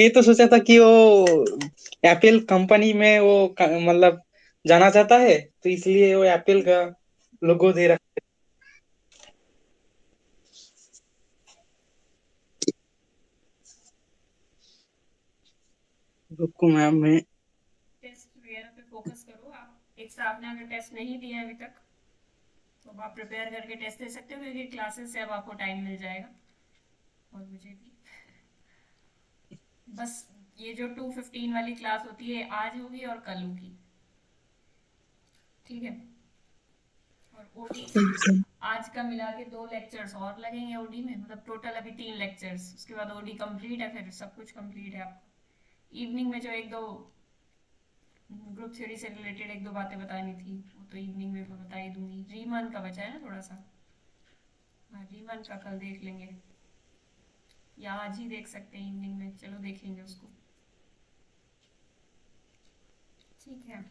ये तो सोचा था कि वो एप्पल कंपनी में वो मतलब जाना चाहता है, तो इसलिए वो एप्पल का लोगो दे रखा है। रुको मैम, मैं टेस्ट वगैरह पे फोकस करो आप। एक स्टाफ ने अगर टेस्ट नहीं दिया अभी तक तो आप प्रिपेयर करके टेस्ट दे सकते हो, क्योंकि क्लासेस से अब आपको टाइम मिल जाएगा। और मुझे भी बस ये जो 2:15 वाली क्लास होती है आज होगी और कल होगी, ठीक है। और ओडी आज का मिला के 2 लेक्चर्स और लगेंगे ओडी में, मतलब टोटल अभी 3 लेक्चर्स, उसके बाद ओडी कंप्लीट है, फिर सब कुछ कंप्लीट है आपका। इवनिंग में जो एक दो ग्रुप थ्योरी से रिलेटेड एक दो बातें बतानी थी वो तो इवनिंग में मैं बता ही दूंगी। रीमान का बचा है ना थोड़ा सा, हाँ रीमान का कल देख लेंगे, या आज ही देख सकते हैं इवनिंग में, चलो देखेंगे उसको, ठीक है।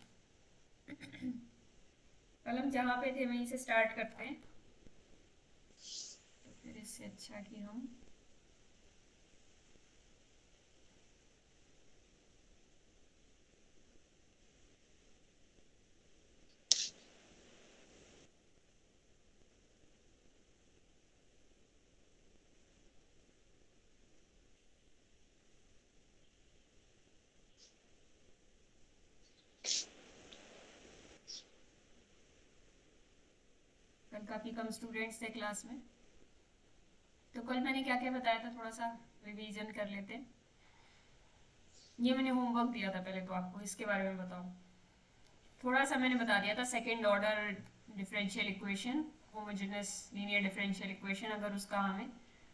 कल हम जहाँ पे थे वहीं से स्टार्ट करते हैं, तो फिर इससे अच्छा कि हम कल काफ़ी कम स्टूडेंट्स थे क्लास में, तो कल मैंने क्या क्या बताया था थोड़ा सा रिवीजन कर लेते हैं। ये मैंने होमवर्क दिया था पहले, तो आपको इसके बारे में बताओ। थोड़ा सा मैंने बता दिया था second order differential equation, homogeneous linear differential equation, अगर उसका हमें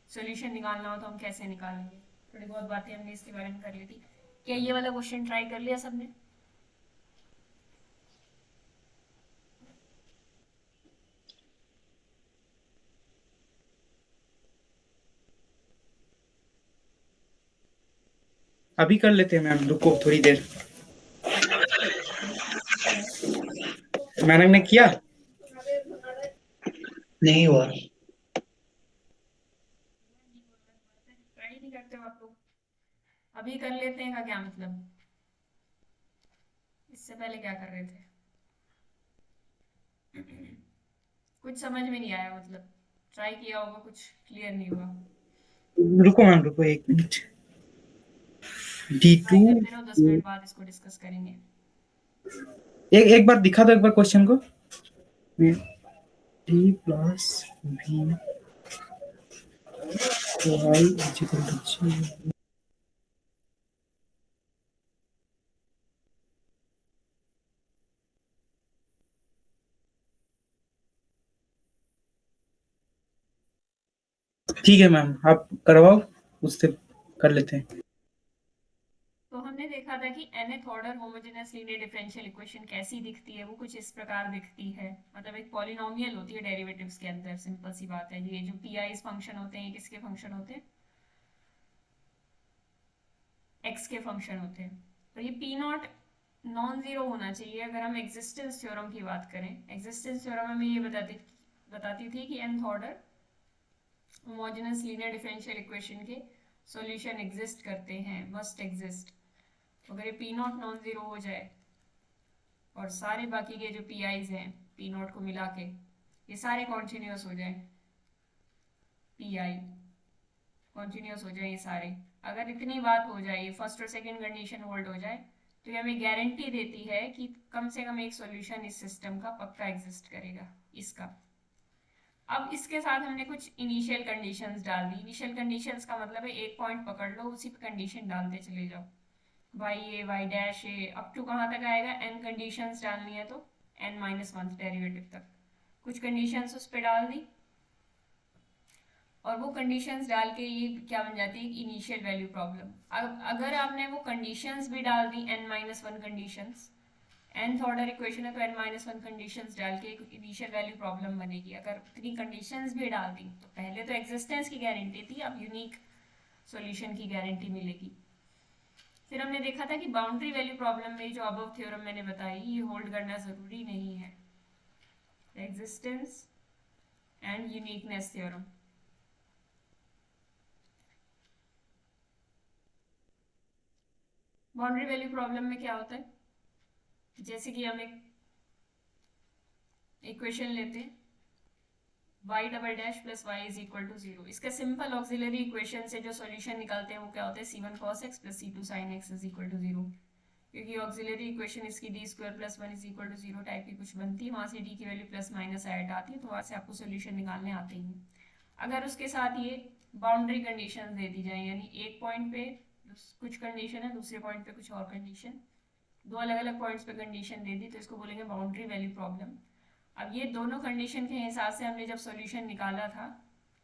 सॉल्यूशन निकालना हो तो हम कैसे निकालेंगे। थोड़ी बहुत बातें हमने इसके बारे में कर ली थी। क्या ये वाला क्वेश्चन ट्राई कर लिया सबने? अभी कर लेते हैं मैम, रुको थोड़ी देर। मैडम ने किया? नहीं हुआ। ट्राई नहीं करते हो आप लोग? अभी कर लेते हैं का क्या मतलब? इससे पहले क्या कर रहे थे? कुछ समझ में नहीं आया मतलब, ट्राई किया होगा कुछ क्लियर नहीं हुआ। रुको मैम, रुको 1 मिनट। D2। ट्राई करते रहो, 10 मिनट बाद इसको डिस्कस करेंगे। एक एक बार दिखा दो, एक बार क्वेश्चन को। D plus V y equal to G. ठीक है मैम, आप करवाओ, उससे कर लेते हैं। तो हमने देखा था कि nth order homogeneous linear differential equation कैसी दिखती है, वो कुछ इस प्रकार दिखती है। मतलब एक पॉलिनोमियल होती है डेरिवेटिव्स के अंदर, सिंपल सी बात है। ये जो पीआईज फंक्शन होते हैं, किसके फंक्शन होते हैं? एक्स के फंक्शन होते हैं। तो ये पी नॉट नॉन जीरो होना चाहिए अगर हम एग्जिस्टेंस थ्योरम की बात करें। एग्जिस्टेंस थ्योरम हमें ये बताती थी कि nth order homogeneous linear differential equation के सॉल्यूशन एग्जिस्ट करते हैं, मस्ट एग्जिस्ट। अगर ये पी नॉट नॉन जीरो हो जाए और सारे बाकी के जो पी आईज हैं पी नॉट को मिला के ये सारे कॉन्टिन्यूस हो जाए, पी आई कॉन्टिन्यूस हो जाए ये सारे, अगर इतनी बात हो जाए, ये फर्स्ट और सेकंड कंडीशन होल्ड हो जाए, तो ये हमें गारंटी देती है कि कम से कम एक सॉल्यूशन इस सिस्टम का पक्का एग्जिस्ट करेगा, इसका। अब इसके साथ हमने कुछ इनिशियल कंडीशंस डाल दी। इनिशियल कंडीशंस का मतलब है एक पॉइंट पकड़ लो, उसी पे कंडीशन डालते चले जाओ। Y A Y dash A up to कहाँ तक आएगा, एन कंडीशंस डालनी है तो n-1 डेरिवेटिव तक। कुछ कंडीशंस उस पर डाल दी, और वो कंडीशंस डाल के ये क्या बन जाती है, इनिशियल वैल्यू प्रॉब्लम। अब अगर आपने वो कंडीशंस भी डाल दी, n-1 conditions, nth order equation है तो n-1 कंडीशंस डाल के एक इनिशियल वैल्यू प्रॉब्लम बनेगी। अगर इतनी कंडीशंस भी डाल दी तो पहले तो एग्जिस्टेंस की गारंटी थी, अब यूनिक सॉल्यूशन की गारंटी मिलेगी। फिर हमने देखा था कि बाउंड्री वैल्यू प्रॉब्लम में जो अबव थ्योरम मैंने बताई ये होल्ड करना जरूरी नहीं है, existence and uniqueness theorem. Boundary value problem में क्या होता है, जैसे कि हम एक इक्वेशन लेते हैं y double dash plus y is equal to 0। इसका सिंपल ऑक्सिलरी इक्वेशन से जो सॉल्यूशन निकालते हैं वो क्या होता है, c1 cos x plus c2 sin x is equal to 0। क्योंकि ऑक्सिलरी इक्वेशन इसकी D square plus 1 is equal to 0 type की कुछ बनती है, वहाँ से डी की वैल्यू प्लस माइनस ऐड आती है, तो वहाँ से आपको सोल्यूशन निकालने आते ही हैं। अगर उसके साथ ये बाउंड्री कंडीशन दे दी जाए, यानी एक पॉइंट पे कुछ कंडीशन है, दूसरे पॉइंट पे कुछ और कंडीशन, दो अलग अलग पॉइंट्स पे कंडीशन दे दी, तो इसको बोलेंगे बाउंड्री वैल्यू प्रॉब्लम। अब ये दोनों कंडीशन के हिसाब से हमने जब सॉल्यूशन निकाला था,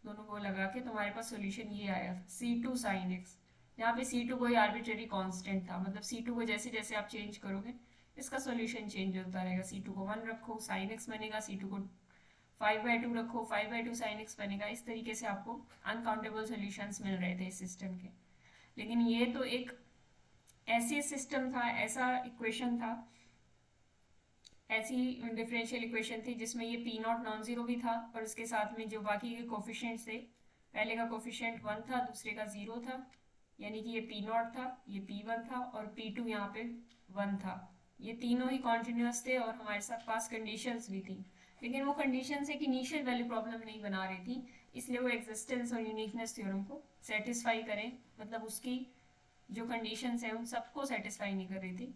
दोनों को लगा के तुम्हारे पास सॉल्यूशन ये आया था c2 sin x। यहाँ पे c2 कोई आर्बिट्रेरी कांस्टेंट था, मतलब c2 को जैसे जैसे आप चेंज करोगे इसका सॉल्यूशन चेंज होता रहेगा। c2 को 1 रखो sin x बनेगा, c2 को 5/2 रखो 5/2 sin x बनेगा। इस तरीके से आपको अनकाउंटेबल सॉल्यूशंस मिल रहे थे इस सिस्टम के। लेकिन ये तो एक ऐसी सिस्टम था, ऐसा इक्वेशन था, ऐसी डिफरेंशियल इक्वेशन थी जिसमें ये पी नॉट नॉन जीरो भी था, और उसके साथ में जो बाकी के कोफिशिएंट्स थे, पहले का कोफिशिएंट 1 था, दूसरे का 0 था, यानी कि ये पी नॉट था, ये p1 था और p2 यहाँ पे 1 था। ये तीनों ही कॉन्टिन्यूस थे और हमारे साथ पास कंडीशंस भी थी, लेकिन वो कंडीशंस एक इनिशियल वैल्यू प्रॉब्लम नहीं बना रही थी, इसलिए वो एग्जिस्टेंस और यूनिकनेस थ्योरम को सेटिस्फाई करें, मतलब उसकी जो कंडीशंस हैं उन सबको सेटिस्फाई नहीं कर रही थी।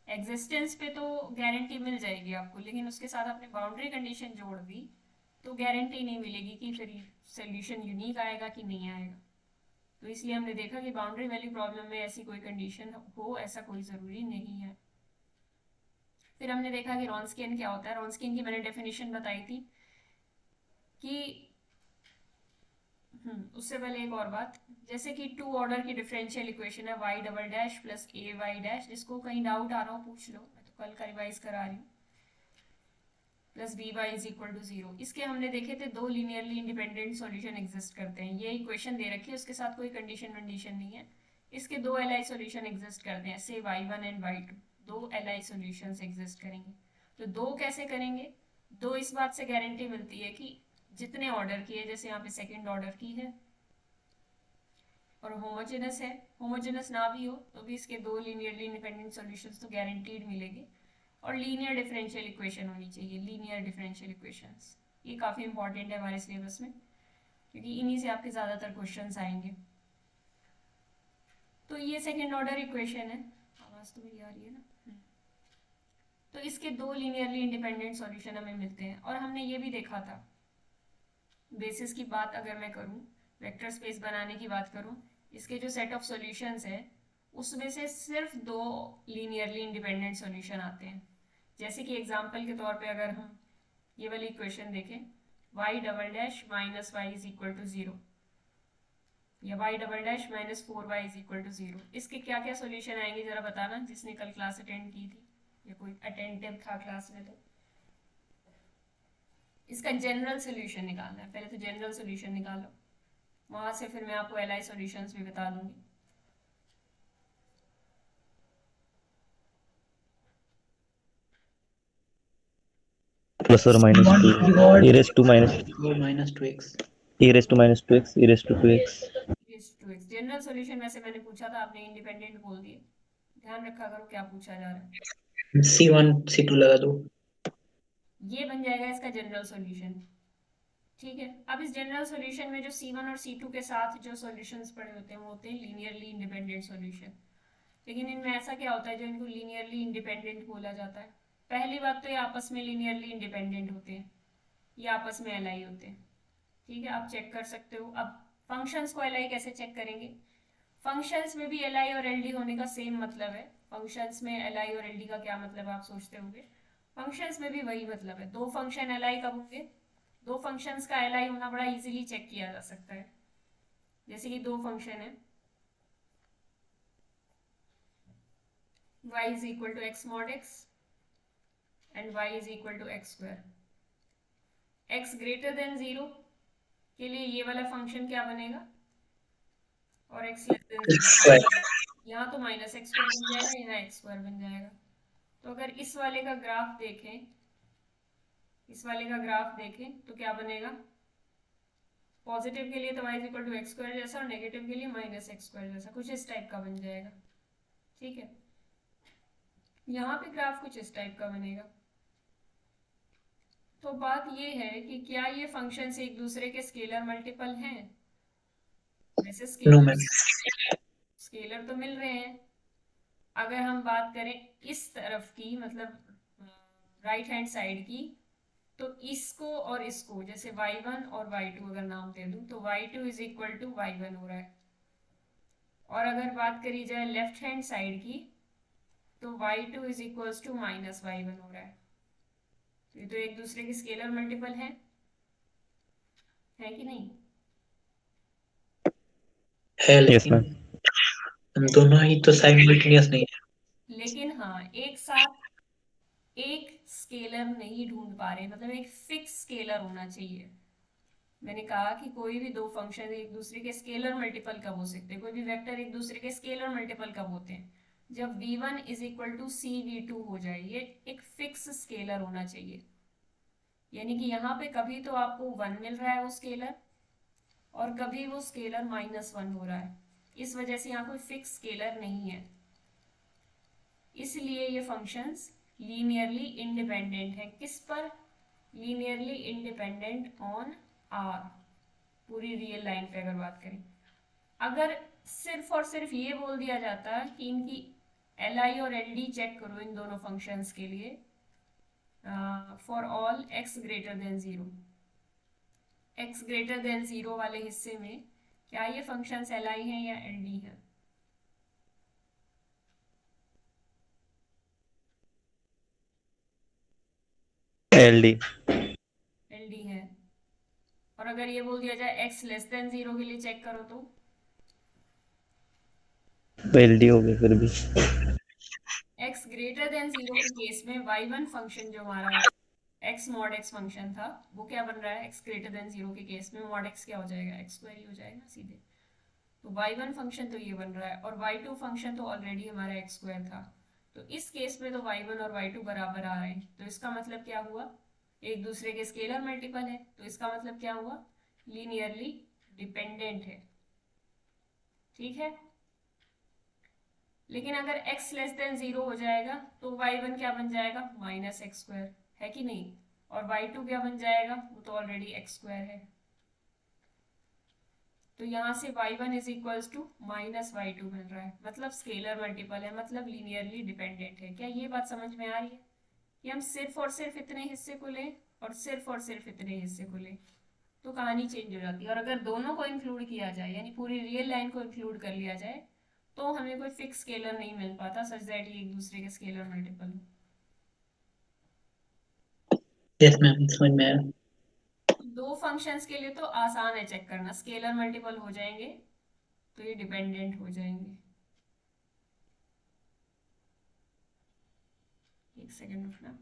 एग्जिस्टेंस पे तो गारंटी मिल जाएगी आपको, लेकिन उसके साथ आपने बाउंड्री कंडीशन जोड़ दी तो गारंटी नहीं मिलेगी कि फिर सोल्यूशन यूनिक आएगा कि नहीं आएगा। तो इसलिए हमने देखा कि बाउंड्री वैल्यू प्रॉब्लम में ऐसी कोई कंडीशन हो, ऐसा कोई ज़रूरी नहीं है। फिर हमने देखा कि रॉन्स्कियन क्या होता है। रॉन्स्कियन की मैंने डेफिनेशन बताई थी कि उससे पहले एक और बात, जैसे कि टू ऑर्डर की डिफरेंशियल इक्वेशन है y double dash plus A Y dash, जिसको कहीं डाउट आ रहा हो पूछ लो, मैं तो कल का रिवाइज करा रही हूँ, plus B Y is equal to 0। इसके हमने देखे थे दो लीनियरली इंडिपेंडेंट सॉल्यूशन एग्जिस्ट करते हैं। ये इक्वेशन दे रखी है, उसके साथ कोई कंडीशन वंडीशन नहीं है, इसके दो एल सॉल्यूशन एग्जिस्ट करते हैं, से y1 एंड y2, दो एल सॉल्यूशन एग्जिस्ट करेंगे। तो दो कैसे करेंगे, दो इस बात से गारंटी मिलती है कि जितने ऑर्डर की है, जैसे यहाँ पे सेकेंड ऑर्डर की है और होमोजेनस है, होमोजेनस ना भी हो तो भी इसके दो लीनियरली इंडिपेंडेंट सॉल्यूशंस तो गारंटीड मिलेंगे। और लीनियर डिफरेंशियल इक्वेशन होनी चाहिए, लीनियर डिफरेंशियल इक्वेशंस, ये काफ़ी इंपॉर्टेंट है हमारे सिलेबस में, क्योंकि इन्हीं से आपके ज़्यादातर क्वेश्चंस आएंगे। तो ये सेकेंड ऑर्डर इक्वेशन है, आवाज़ तो मेरी आ रही है ना। तो इसके दो लीनियरली इंडिपेंडेंट सॉल्यूशन हमें मिलते हैं, और हमने ये भी देखा था, बेसिस की बात अगर मैं करूँ, वेक्टर स्पेस बनाने की बात करूँ, इसके जो सेट ऑफ सॉल्यूशंस है उसमें से सिर्फ दो लीनियरली इंडिपेंडेंट सॉल्यूशन आते हैं। जैसे कि एग्जांपल के तौर पे अगर हम ये वाली इक्वेशन देखें, y double dash minus Y is equal to 0 या y double dash minus 4y is equal to 0, इसके क्या क्या सॉल्यूशन आएंगे जरा बताना, जिसने कल क्लास अटेंड की थी या कोई अटेंटिव था क्लास में। तो इसका जनरल सोल्यूशन निकालना है, पहले तो जनरल सोल्यूशन निकालो, वहां से फिर मैं आपको एल सॉल्यूशंस भी बता दूंगी। plus or minus 2 e raised to minus minus 2x e raised to minus 2x e raised to 2x general solution वैसे मैंने पूछा था, आपने इंडिपेंडेंट बोल दिए, ध्यान रखा करो क्या पूछा जा रहा है। c1 c2 लगा दो, ये बन जाएगा इसका जनरल सॉल्यूशन। ठीक है, अब इस जनरल सॉल्यूशन में जो c1 और c2 के साथ जो सॉल्यूशंस पड़े होते हैं वो होते हैं लीनियरली इंडिपेंडेंट सॉल्यूशन। लेकिन इनमें ऐसा क्या होता है जो इनको लीनियरली इंडिपेंडेंट बोला जाता है, पहली बात तो ये आपस में लीनियरली इंडिपेंडेंट होते हैं, ये आपस में एल होते हैं। ठीक है, आप चेक कर सकते हो। अब फंक्शंस को एल कैसे चेक करेंगे, फंक्शंस में भी एल और एल डी होने का सेम मतलब है। फंक्शंस में एल और एल डी का क्या मतलब है आप सोचते होंगे, फंक्शंस में भी वही मतलब है। दो फंक्शन एल कब होंगे, दो फंक्शंस का एल होना बड़ा इजीली चेक किया जा सकता है। जैसे कि दो फंक्शन है, y is equal to x mod x and y is equal to x square, x greater than 0 के लिए ये वाला फंक्शन क्या बनेगा, और x लेस देन 0 यहाँ तो माइनस एक्स स्क्वायर बन जाएगा, यहाँ एक्स स्क्वायर बन जाएगा। तो अगर इस वाले का ग्राफ देखें, इस वाले का ग्राफ देखें तो क्या बनेगा, पॉजिटिव के लिए तो y equal to X square जैसा और नेगेटिव के लिए माइनस एक्स स्क्वायर जैसा, कुछ इस टाइप का बन जाएगा। ठीक है, यहाँ पे ग्राफ कुछ इस टाइप का बनेगा। तो बात ये है कि क्या ये फंक्शंस एक दूसरे के स्केलर मल्टीपल हैं? वैसे नो मैम। स्केलर तो मिल रहे हैं। अगर हम बात करें इस तरफ की, मतलब राइट हैंड साइड की, तो इसको और इसको जैसे y1 और y2 अगर नाम दे दूं तो y2 is equal to y1 हो रहा है। और अगर बात करी जाए लेफ्ट हैंड साइड की तो y2 is equal to minus y1 हो रहा है। तो ये तो एक दूसरे के स्केलर मल्टीपल है कि नहीं? है यस मैम। लेकिन दोनों ही तो साइमल्टेनियस नहीं है। लेकिन हाँ, एक साथ एक स्केलर नहीं ढूंढ पा रहे, मतलब एक फिक्स स्केलर होना चाहिए। मैंने कहा कि कोई भी दो फंक्शन एक दूसरे के स्केलर मल्टीपल कब हो सकते हैं, कोई भी वेक्टर एक दूसरे के स्केलर मल्टीपल कब होते हैं? जब v1 is equal to C v2 हो जाए। ये एक फिक्स स्केलर होना चाहिए, यानी कि यहाँ पे कभी तो आपको 1 मिल रहा है वो स्केलर, और कभी वो स्केलर -1 हो रहा है। इस वजह से यहाँ कोई फिक्स स्केलर नहीं है, इसलिए ये फंक्शंस लीनियरली इंडिपेंडेंट है। किस पर? लीनियरली इंडिपेंडेंट ऑन आर, पूरी रियल लाइन पे अगर बात करें। अगर सिर्फ और सिर्फ ये बोल दिया जाता कि इनकी एल आई और एल डी चेक करो इन दोनों फंक्शंस के लिए for all x greater than zero, x greater than zero वाले हिस्से में क्या ये फंक्शंस एल आई हैं या एल डी हैं? LD। एल डी है। और अगर ये बोल दिया जाए एक्स लेस देन ज़ीरो के लिए चेक करो तो LD हो गए फिर भी। एक्स ग्रेटर देन ज़ीरो के केस में y1 फंक्शन जो हमारा x मॉड x फंक्शन था वो क्या बन रहा है? x ग्रेटर देन ज़ीरो के केस में मॉड x क्या हो जाएगा? x स्क्वायर ही हो जाएगा सीधे। तो y1 फंक्शन तो ये बन रहा है, और y2 फंक्शन तो ऑलरेडी हमारा x स्क्वायर था। तो इस केस में तो y1 और y2 बराबर आ रहे हैं, तो इसका मतलब क्या हुआ? एक दूसरे के स्केलर मल्टीपल है। तो इसका मतलब क्या हुआ? लीनियरली डिपेंडेंट है। ठीक है, लेकिन अगर x लेस देन ज़ीरो हो जाएगा तो y1 क्या बन जाएगा? माइनस एक्स स्क्वायर, है कि नहीं? और y2 क्या बन जाएगा? वो तो ऑलरेडी एक्स स्क्वायर है। तो यहाँ से y1 is equals to minus y2 मिल रहा है, मतलब स्केलर मल्टीपल है, मतलब लीनियरली डिपेंडेंट है। क्या ये बात समझ में आ रही है कि हम सिर्फ और सिर्फ इतने हिस्से को लें और सिर्फ इतने हिस्से को लें तो कहानी चेंज हो जाती है। और अगर दोनों को इंक्लूड किया जाए, यानी पूरी रियल लाइन को इंक्लूड कर लिया जाए, तो हमें कोई फिक्स स्केलर नहीं मिल पाता सच दैट ये एक दूसरे के स्केलर मल्टीपल हो। यस मैम, समझ में आया। दो फंक्शंस के लिए तो आसान है चेक करना, स्केलर मल्टीपल हो जाएंगे तो ये डिपेंडेंट हो जाएंगे। एक सेकेंड रुकना।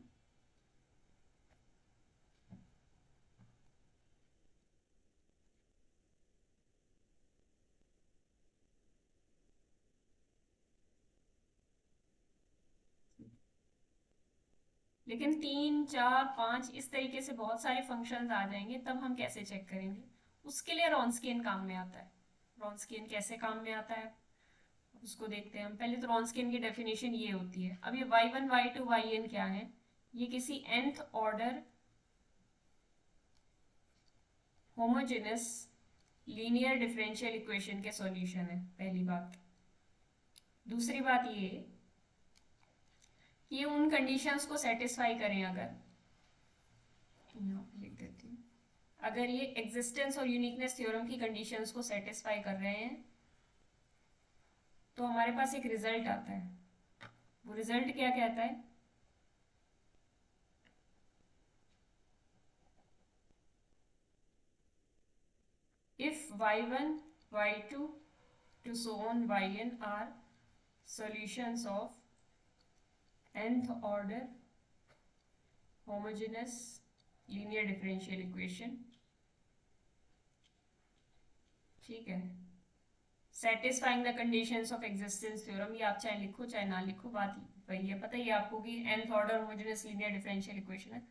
लेकिन 3, 4, 5 इस तरीके से बहुत सारे फंक्शंस आ जाएंगे, तब हम कैसे चेक करेंगे? उसके लिए रॉन्स्कियन काम में आता है। रॉन्स्कियन कैसे काम में आता है उसको देखते हैं हम। पहले तो रॉन्स्कियन की डेफिनेशन ये होती है। अब ये y1, y2, yn क्या है? ये किसी nth order homogeneous linear differential equation के सॉल्यूशन है, पहली बात। दूसरी बात ये कि ये उन कंडीशंस को सेटिस्फाई करें, अगर यहाँ पे लिख देती हूँ, अगर ये एग्जिस्टेंस और यूनिकनेस थ्योरम की कंडीशंस को सेटिस्फाई कर रहे हैं तो हमारे पास एक रिजल्ट आता है। वो रिजल्ट क्या कहता है? If y1, y2 to so on yn are solutions of nth order homogeneous linear differential equation, ठीक है, satisfying the conditions of existence theorem. ये आप चाहे लिखो चाहे ना लिखो, बात वही है। पता ही आपको कि nth order homogeneous linear differential equation है।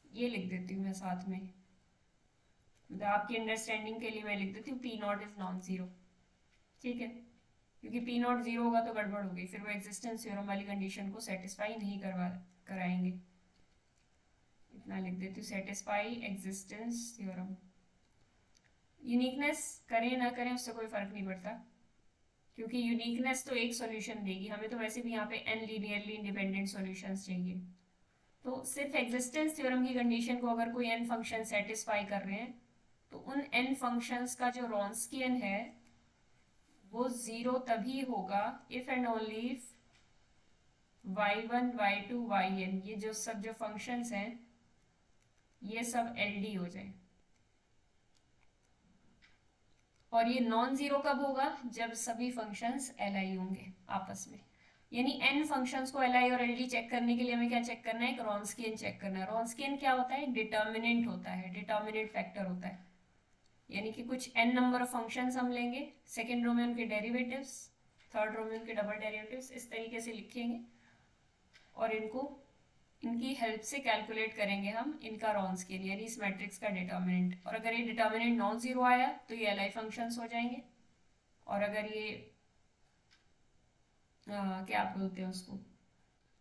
ये लिख देती हूँ मैं साथ में, मतलब आपकी अंडरस्टैंडिंग के लिए मैं लिख देती हूँ p not is non zero. ठीक है, क्योंकि पी नॉट जीरो होगा तो गड़बड़ होगी, फिर वो एग्जिस्टेंस थ्योरम वाली कंडीशन को सेटिस्फाई नहीं कराएंगे। इतना लिख देती हूँ, सेटिस्फाई एग्जिस्टेंस थ्योरम। यूनिकनेस करें ना करें उससे कोई फर्क नहीं पड़ता, क्योंकि यूनिकनेस तो एक सॉल्यूशन देगी, हमें तो वैसे भी यहाँ पे n लीनियरली इंडिपेंडेंट सॉल्यूशंस चाहिए। तो सिर्फ एग्जिस्टेंस थ्योरम की कंडीशन को अगर कोई n फंक्शन सेटिस्फाई कर रहे हैं तो उन n फंक्शंस का जो रॉन्स्कियन है वो जीरो तभी होगा if and only if y1 y2 yn, ये जो सब जो फंक्शंस हैं ये सब LD हो जाए। और ये नॉन जीरो कब होगा? जब सभी फंक्शंस Li होंगे आपस में। यानी n फंक्शंस को Li और LD चेक करने के लिए हमें क्या चेक करना है? एक रॉन्स्कियन चेक करना है। रॉन्स्कियन क्या होता है? डिटर्मिनेंट होता है, डिटर्मिनेंट फैक्टर होता है। यानी कि कुछ n नंबर ऑफ फंक्शंस हम लेंगे, सेकेंड रो में उनके डेरिवेटिव्स, थर्ड रो में उनके डबल डेरिवेटिव्स, इस तरीके से लिखेंगे और इनकी हेल्प से कैलकुलेट करेंगे हम इनका रॉन्स्कियन, यानी इस मैट्रिक्स का डिटर्मिनेंट। और अगर ये डिटर्मिनेंट नॉन जीरो आया तो ये Li फंक्शंस हो जाएंगे, और अगर ये क्या बोलते हैं उसको,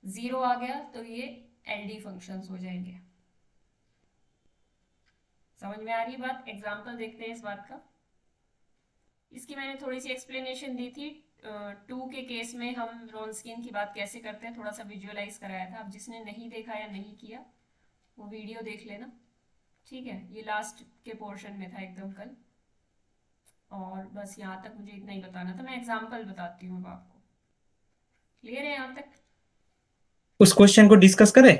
जीरो आ गया तो ये LD फंक्शंस हो जाएंगे। समझ में आ रही बात? एग्जाम्पल देखते हैं इस बात का। इसकी मैंने थोड़ी सी एक्सप्लेनेशन दी थी 2 के केस में हम रॉन्स्कियन की बात कैसे करते हैं, थोड़ा सा विजुअलाइज कराया था। अब जिसने नहीं देखा या नहीं किया वो वीडियो देख लेना, ठीक है? ये लास्ट के पोर्शन में था एकदम कल। और बस यहाँ तक मुझे इतना ही बताना था। मैं एग्जाम्पल बताती हूँ अब आपको। क्लियर है यहाँ तक? उस क्वेश्चन को डिस्कस करें?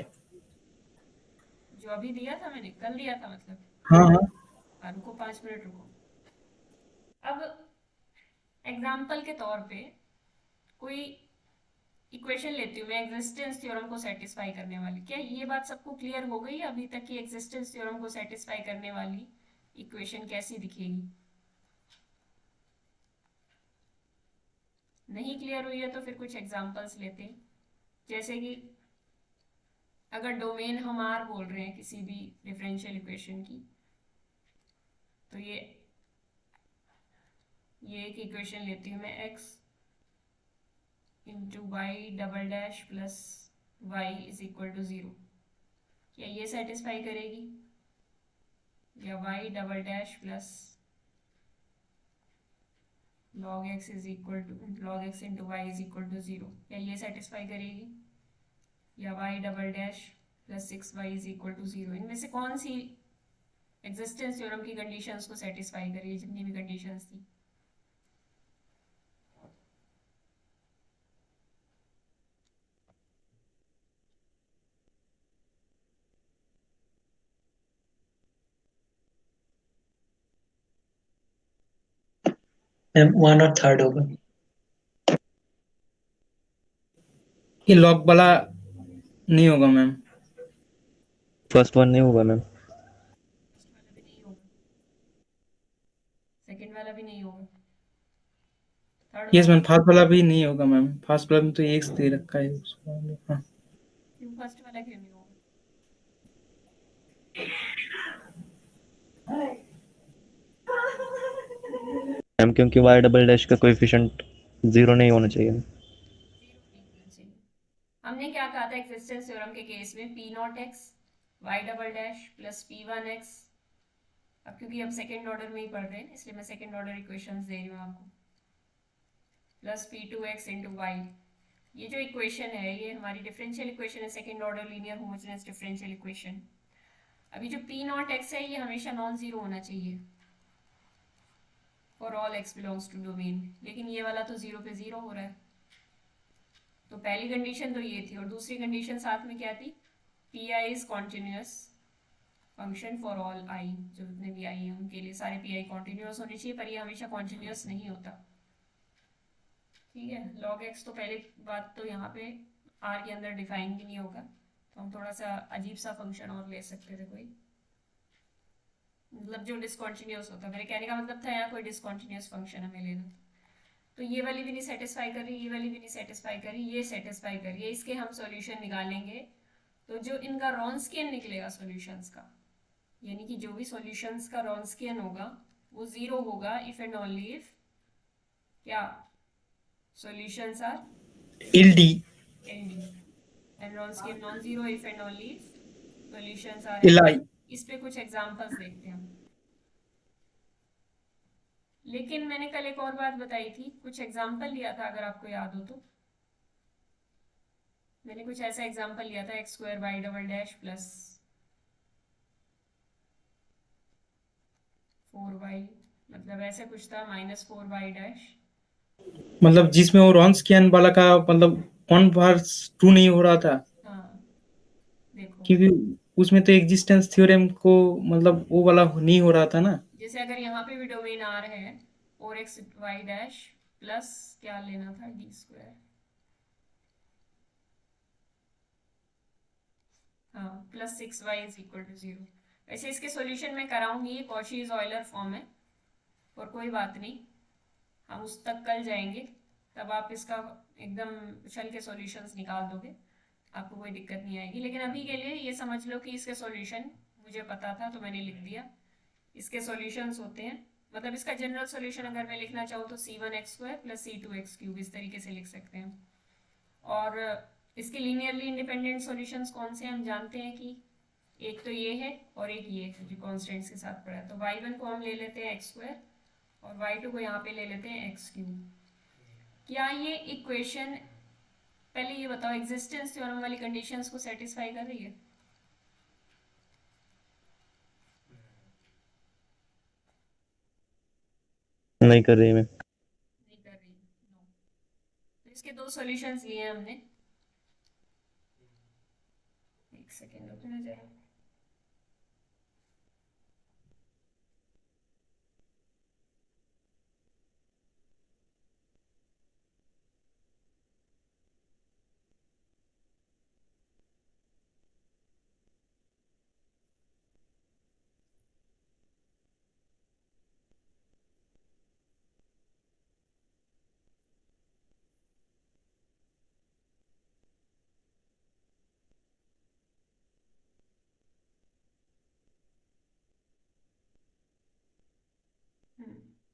जो अभी दिया था मैंने, कल दिया था मतलब। हाँ हाँ। रुको 5 मिनट रुको। अब एग्जाम्पल के तौर पे कोई इक्वेशन लेती हूँ मैं एग्जिस्टेंस थ्योरम को सेटिस्फाई करने वाली। क्या ये बात सबको क्लियर हो गई अभी तक कि एग्जिस्टेंस थ्योरम को सेटिस्फाई करने वाली इक्वेशन कैसी दिखेगी? नहीं क्लियर हुई है तो फिर कुछ एग्जांपल्स लेते हैं। जैसे कि अगर डोमेन हम R बोल रहे हैं किसी भी डिफरेंशियल इक्वेशन की, तो ये एक इक्वेशन लेती हूँ मैं x into Y double dash plus Y is equal to 0। क्या ये सेटिस्फाई करेगी? या Y double dash plus log x is equal to log x into Y is equal to 0, क्या ये सेटिस्फाई करेगी? या Y double dash plus 6y is equal to 0? इनमें से कौन सी एग्जिस्टेंस थ्योरम की कंडीशंस को सेटिस्फाई करेगी? जितनी भी कंडीशंस थी। मैम 1 और 3rd होगा। ये लॉग वाला नहीं होगा मैम। फर्स्ट वन नहीं होगा मैम। फर्स्ट वाला भी नहीं होगा, सेकंड वाला भी नहीं होगा, थर्ड यस वाला? मैम, फर्स्ट वाला भी नहीं होगा मैम। फर्स्ट वाला में तो एक्स दे रखा है उसको। हाँ। क्यों फर्स्ट वाला क्यों नहीं होगा? मैम क्योंकि वाई डबल डैश का कोएफिशिएंट 0 नहीं होना चाहिए। जीरो नहीं होना चाहिए। हमने क्या कहा था एक्जिस्टेंस थ्योरम के केस में? P not X Y double dash plus P one X. अब क्योंकि हम सेकेंड ऑर्डर में ही पढ़ रहे हैं इसलिए मैं सेकेंड ऑर्डर इक्वेशंस दे रही हूँ आपको। Plus P two X into Y. ये जो इक्वेशन है ये हमारी डिफरेंशियल इक्वेशन है, second order linear homogeneous differential equation. अभी जो पी नॉट एक्स है ये हमेशा नॉन जीरो होना चाहिए for all X belongs to domain, लेकिन ये वाला तो जीरो पे जीरो हो रहा है। तो पहली कंडीशन तो ये थी, और दूसरी कंडीशन साथ में क्या थी? P I is continuous function for all I, जो जितने भी आई हैं उनके लिए सारे पी आई कॉन्टिन्यूस होने चाहिए, पर ये हमेशा कॉन्टिन्यूस नहीं होता। ठीक है, log x तो पहले बात तो यहाँ पे r के अंदर डिफाइन भी नहीं होगा, तो हम थोड़ा सा अजीब सा फंक्शन और ले सकते थे कोई, मतलब जो डिसकॉन्टिन्यूस होता। मेरे कहने का मतलब था यहाँ कोई डिसकॉन्टिन्यूस फंक्शन हमें लेना। तो ये वाली भी नहीं सेटिस्फाई कर रही, ये वाली भी नहीं सेटिस्फाई कर रही, ये सेटिस्फाई कर रही है। इसके हम सॉल्यूशन निकालेंगे तो जो इनका रॉन्स्कियन निकलेगा सॉल्यूशंस का, यानी कि जो भी सॉल्यूशंस का रॉन्स्कियन होगा वो जीरो होगा इफ एंड ओनली इफ क्या? Solutions are LD. LD and Wronskian non-zero if and only if solutions are LI. इस पे कुछ एग्जांपल्स देखते हैं। लेकिन मैंने कल एक और बात बताई थी, कुछ एग्जांपल लिया था, अगर आपको याद हो तो मैंने कुछ ऐसा एग्जांपल लिया था, X square Y double dash plus 4y, मतलब ऐसे कुछ था, -4y डैश। मतलब जिसमें वो रॉन्स्कियन वाला का मतलब 1/2 नहीं हो रहा था, हाँ देखो, क्योंकि उसमें तो एग्जिस्टेंस थ्योरम को मतलब वो वाला नहीं हो रहा था ना। जैसे अगर यहाँ पे भी डोमेन आर है और एक्स वाई डैश प्लस क्या लेना था, डी स्क्वायर, हाँ plus 6y is equal to 0। वैसे इसके सॉल्यूशन में कराऊंगी, ये कॉशीज ऑयलर फॉर्म है और कोई बात नहीं, हम उस तक कल जाएंगे, तब आप इसका एकदम उछल के सॉल्यूशंस निकाल दोगे, आपको कोई दिक्कत नहीं आएगी। लेकिन अभी के लिए ये समझ लो कि इसके सॉल्यूशन मुझे पता था तो मैंने लिख दिया। इसके सॉल्यूशंस होते हैं, मतलब इसका जनरल सॉल्यूशन अगर मैं लिखना चाहूँ तो c1x² प्लस c2x³ इस तरीके से लिख सकते हैं। और इसके लीनियरली इंडिपेंडेंट सॉल्यूशंस कौन से हम जानते हैं कि एक तो ये है और एक ये है जो कॉन्स्टेंट्स के साथ पड़ा है। तो y1 को हम ले लेते हैं x² और y2 को यहाँ पे ले लेते हैं x³। क्या ये इक्वेशन, पहले ये बताओ, एग्जिस्टेंस थ्योरम वाली कंडीशंस को सेटिस्फाई कर रही है? नहीं कर रही मैं। नहीं कर रही, नो। तो इसके दो सॉल्यूशंस लिए हैं हमने, एक सेकेंड रुकना जरा।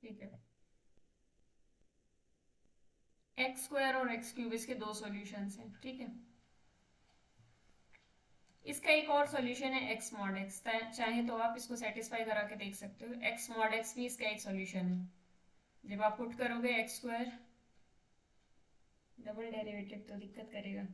ठीक है, x² और x³ इसके दो सॉल्यूशंस हैं, ठीक है। इसका एक और सॉल्यूशन है x mod x, चाहे तो आप इसको सेटिस्फाई करा के देख सकते हो, x mod x भी इसका एक सॉल्यूशन है। जब आप पुट करोगे x², डबल डेरिवेटिव तो दिक्कत करेगा,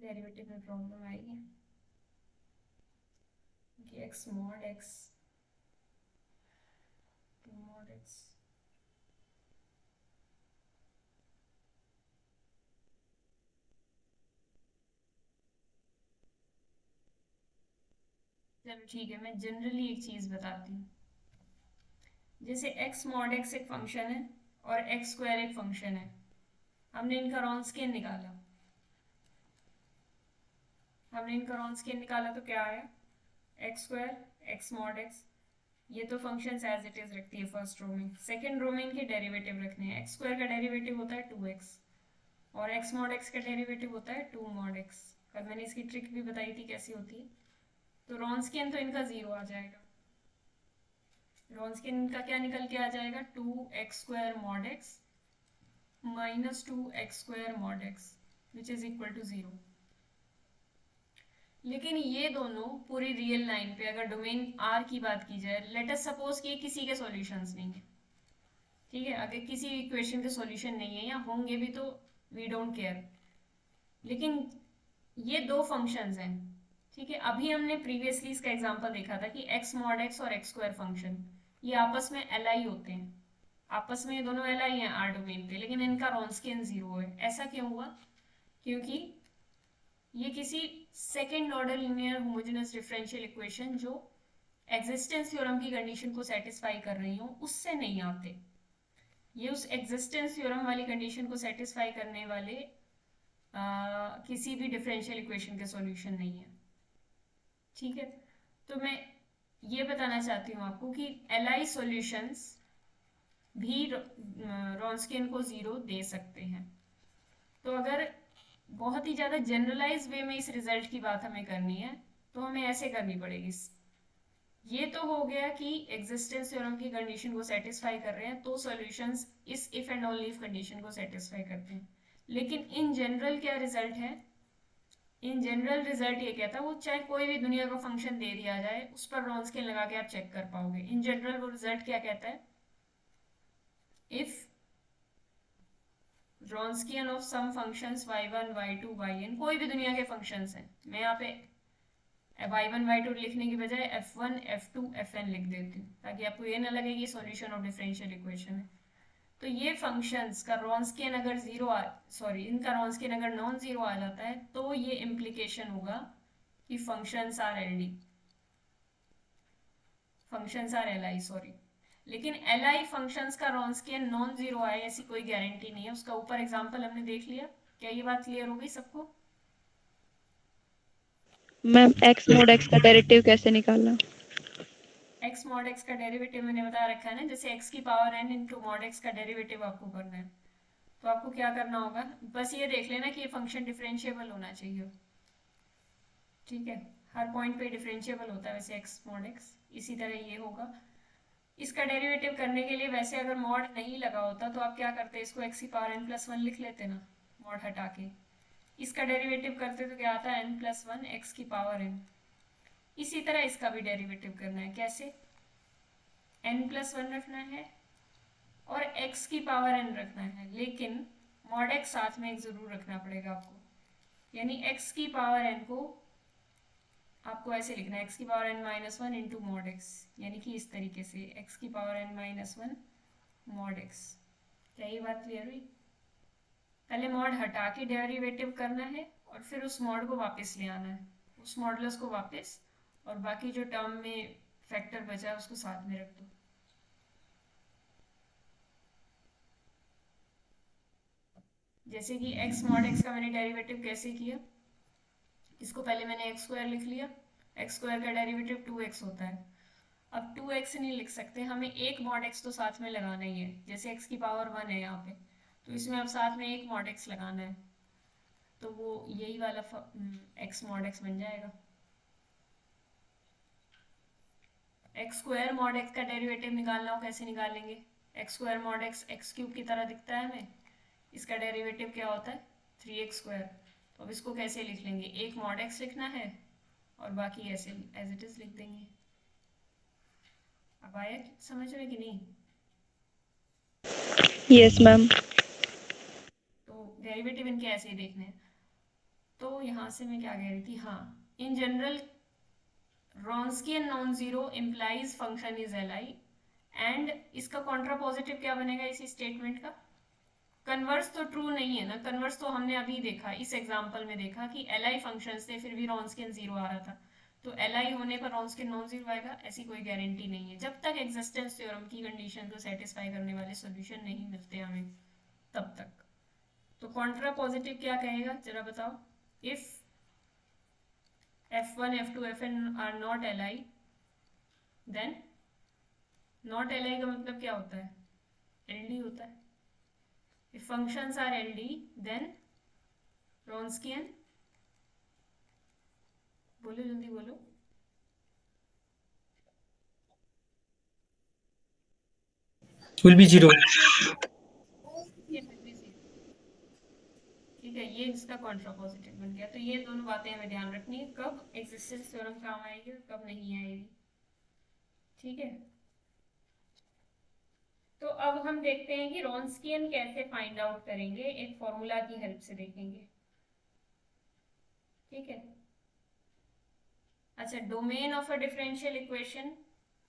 डेरिवेटिव में प्रॉब्लम आएगी कि x mod x, 2 mod x, चलो ठीक है, मैं जनरली एक चीज बताती हूँ। जैसे x mod x एक फंक्शन है और x² एक फंक्शन है, हमने इनका रॉन्स्कियन निकाला, तो क्या आया, x² x mod x, ये तो फंक्शंस एज इट इज रखती है फर्स्ट रो में। सेकंड रो में इनके डेरिवेटिव रखने हैं, x² का डेरिवेटिव होता है 2x और x mod x का डेरिवेटिव होता है 2 mod x। कल मैंने इसकी ट्रिक भी बताई थी कैसी होती है। तो रॉन्स्कियन तो इनका 0 आ जाएगा, रॉन्स्कियन इनका क्या निकल के आ जाएगा, 2x² mod x minus 2x² mod x which is equal to 0। लेकिन ये दोनों पूरी रियल लाइन पे अगर डोमेन R की बात की जाए, लेट अस सपोज कि किसी के सॉल्यूशंस नहीं है, ठीक है, अगर किसी इक्वेशन के सॉल्यूशन नहीं है या होंगे भी तो वी डोंट केयर, लेकिन ये दो फंक्शंस हैं, ठीक है। अभी हमने प्रीवियसली इसका एग्जांपल देखा था कि x mod x और x² फंक्शन ये आपस में एलाई होते हैं, आपस में ये दोनों एल आई हैं आर डोमेन पे, लेकिन इनका रॉन्स्कियन 0 है। ऐसा क्यों हुआ? क्योंकि ये किसी second order linear homogeneous differential equation जो एग्जिस्टेंस थ्योरम की कंडीशन को सेटिस्फाई कर रही हूँ उससे नहीं आते। ये उस एग्जिस्टेंस थ्योरम वाली कंडीशन को सेटिस्फाई करने वाले किसी भी डिफरेंशियल इक्वेशन के सॉल्यूशन नहीं है। ठीक है, तो मैं ये बताना चाहती हूँ आपको कि एल आई सॉल्यूशंस भी रॉन्स्कियन को 0 दे सकते हैं। तो अगर बहुत ही ज़्यादा जनरलाइज वे में इस रिजल्ट की बात हमें करनी है तो हमें ऐसे करनी पड़ेगी। ये तो हो गया कि एग्जिस्टेंस थ्योरम की कंडीशन को सेटिस्फाई कर रहे हैं तो सॉल्यूशंस इस if and only if condition को सेटिस्फाई करते हैं। लेकिन इन जनरल क्या रिजल्ट है? इन जनरल रिजल्ट ये कहता है वो चाहे कोई भी दुनिया का फंक्शन दे दिया जाए उस पर रॉन्स्कियन लगा के आप चेक कर पाओगे। इन जनरल वो रिजल्ट क्या कहता है? If Wronskian of some functions y1 y2 yn, कोई भी दुनिया के फंक्शंस हैं, मैं यहाँ पे y1 y2 लिखने की बजाय f1 f2 fn लिख देती हूँ ताकि आपको ये ना लगे कि सॉल्यूशन ऑफ डिफरेंशियल इक्वेशन है। तो ये फंक्शंस का रॉन्स्कियन अगर इनका रॉन्स्कियन अगर नॉन जीरो आ जाता है तो ये इम्प्लीकेशन होगा कि functions are LD, functions are LI sorry. लेकिन एलआई फंक्शंस का रॉन्स्कियन नॉन जीरो आए ऐसी कोई गारंटी नहीं है। उसका ऊपर एग्जांपल हमने देख लिया। क्या ये बात क्लियर हो गई सबको? मैम x mod x का डेरिवेटिव कैसे निकालना? x mod x का डेरिवेटिव मैंने बता रखा है ना, जैसे x की power n into mod x का डेरिवेटिव आपको करना है तो आपको क्या करना होगा, बस ये देख लेना कि ये फंक्शन डिफरेंशिएबल होना चाहिए। ठीक है, हर पॉइंट पे डिफरेंशिएबल होता है वैसे x mod x, इसी तरह ये होगा। इसका डेरिवेटिव करने के लिए वैसे अगर मॉड नहीं लगा होता तो आप क्या करते, इसको x की पावर n+1 लिख लेते ना, मॉड हटा के। इसका डेरिवेटिव करते तो क्या आता है n+1 x की पावर n। इसी तरह इसका भी डेरिवेटिव करना है। कैसे? n+1 रखना है और x की पावर n रखना है, लेकिन मॉड x साथ में एक जरूर रखना पड़ेगा आपको, यानी x की पावर n को आपको ऐसे लिखना है x की power n-1 into mod x, यानी कि इस तरीके से x की पावर n-1 मॉड x। क्या ये बात क्लियर हुई? पहले मॉड हटा के डेरिवेटिव करना है और फिर उस मॉड को वापस ले आना है, उस मॉडुलस को वापस, और बाकी जो टर्म में फैक्टर बचा है उसको साथ में रख दो। जैसे कि x मॉड x का मैंने डेरिवेटिव कैसे किया, इसको पहले मैंने x² लिख लिया, x² का डेरिवेटिव 2x होता है। अब 2x नहीं लिख सकते, हमें एक मॉड x तो साथ में लगाना ही है। जैसे x की पावर 1 है यहाँ पे, तो इसमें अब साथ में एक मॉड x लगाना है, तो वो यही वाला x मॉड x बन जाएगा। x² मॉड x का डेरिवेटिव निकालना हो कैसे निकालेंगे? x² मॉड x x³ की तरह दिखता है हमें, इसका डेरिवेटिव क्या होता है 3x²। तो अब इसको कैसे लिख लेंगे, एक मॉड x लिखना है और बाकी ऐसे एज इट इज लिख देंगे। अब आया समझ में कि नहीं? Yes ma'am. तो डेरिवेटिव इनके ऐसे ही देखने हैं। तो यहाँ से मैं क्या कह रही थी, हाँ, in general Wronskian non zero implies function is LI, and इसका कॉन्ट्रापोजिटिव क्या बनेगा इसी स्टेटमेंट का? कन्वर्स तो ट्रू नहीं है ना, कन्वर्स तो हमने अभी देखा, इस एग्जांपल में देखा कि एलआई फंक्शंस थे फिर भी रॉन्स्कियन 0 आ रहा था। तो एलआई होने पर रॉन्स्कियन नॉन जीरो आएगा, ऐसी कोई गारंटी नहीं है जब तक एग्जिस्टेंस थ्योरम की कंडीशन को सेटिस्फाई करने वाले सॉल्यूशन नहीं मिलते हमें, तब तक। तो कॉन्ट्रा पॉजिटिव क्या कहेगा जरा बताओ? If f1 f2 fn are not LI, then not LI का मतलब क्या होता है? एलडी होता है। If functions are LD, then Wronskian, बोलो जल्दी बोलो, will be 0. ठीक है, ये इसका कॉन्ट्रापोजिटिव बन गया। तो ये दोनों बातें हमें ध्यान रखनी है, कब एक्जिस्टेंस थ्योरम काम आएगी और कब नहीं आएगी। ठीक है, तो अब हम देखते हैं कि रॉन्स्कियन कैसे फाइंड आउट करेंगे, एक फॉर्मूला की हेल्प से देखेंगे। ठीक है, अच्छा, domain of a differential equation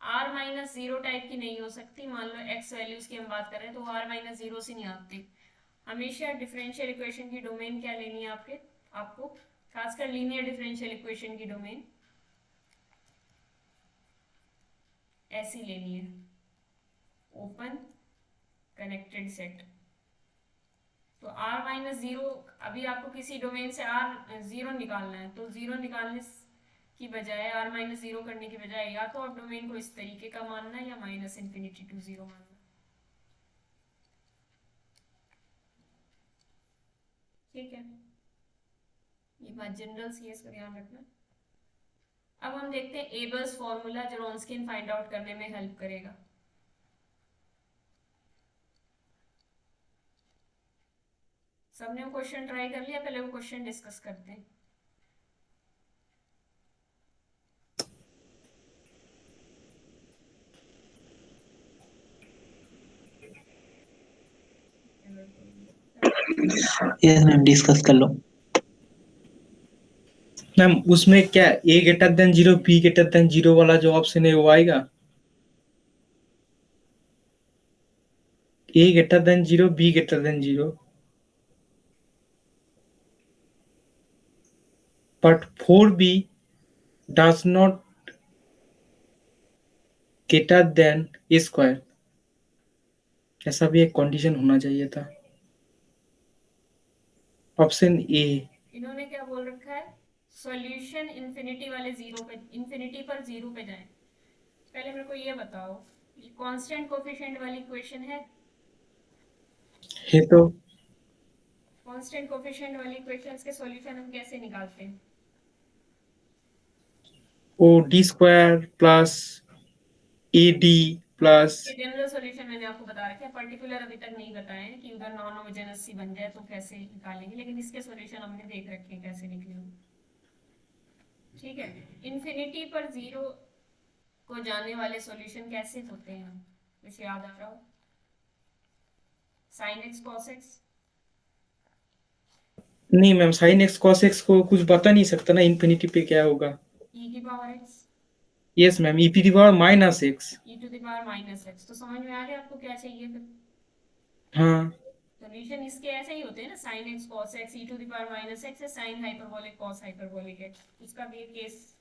R minus zero type की नहीं हो सकती। मान लो एक्स वैल्यूज की हम बात कर रहे हैं तो आर माइनस जीरो से नहीं आती। हमेशा डिफरेंशियल इक्वेशन की डोमेन क्या लेनी है आपको खासकर लीनियर डिफरेंशियल इक्वेशन की डोमेन ऐसी लेनी है, ओपन कनेक्टेड सेट। तो आर माइनस जीरो, अभी आपको किसी डोमेन से आर जीरो निकालना है तो जीरो निकालने की बजाय आर माइनस जीरो करने की बजाय या तो आप डोमेन को इस तरीके का मानना है या माइनस इन्फिनिटी टू जीरो मानना। ठीक है, ये बात जनरल सी है, इसका ध्यान रखना। अब हम देखते हैं एबल्स फॉर्मूला जो रॉन्स्किन फाइंड आउट करने में हेल्प करेगा। सबने वो क्वेश्चन ट्राई कर लिया? पहले वो क्वेश्चन डिस्कस करते हैं। यस मैम, डिस्कस कर लो। मैम उसमें क्या A greater than zero B greater than zero वाला जो ऑप्शन है वो आएगा? A greater than zero B greater than zero, but 4b does not greater than a square, ऐसा भी एक कंडीशन होना चाहिए था। Option A. इन्होंने क्या बोल रखा है, सॉल्यूशन इन्फिनिटी वाले जीरो पे, इन्फिनिटी पर जीरो पे जाए। पहले मेरे को ये बताओ, ये कांस्टेंट कोफिशिएंट वाली इक्वेशन है? तो कांस्टेंट कोफिशिएंट वाली इक्वेशंस के सॉल्यूशन हम कैसे निकालते हैं? Oh D square plus A D plus, ये जनरल सॉल्यूशन मैंने आपको बता रखा है, पर्टिकुलर अभी तक नहीं बताए हैं कि उधर नॉन होमोजेनस सी बन जाए तो कैसे निकालेंगे, लेकिन इसके सॉल्यूशन हमने देख रखे हैं कैसे निकले। ठीक है, इन्फिनिटी पर जीरो को जाने वाले सॉल्यूशन कैसे होते हैं, कुछ याद आ रहा हो? Sine x cos x? नहीं ma'am, sine x cos x को कुछ बता नहीं सकता ना इन्फिनिटी पे क्या होगा। ई की power X, yes ma'am, E P the power minus X. E to the power minus X. तो समझ में आ गया आपको क्या चाहिए फिर? हाँ सॉल्यूशन इसके ऐसे ही होते हैं ना, sine x cos X, E to the power minus X है, साइन हाइपरबोलिक कॉस हाइपरबोलिक है। उसका भी एक केस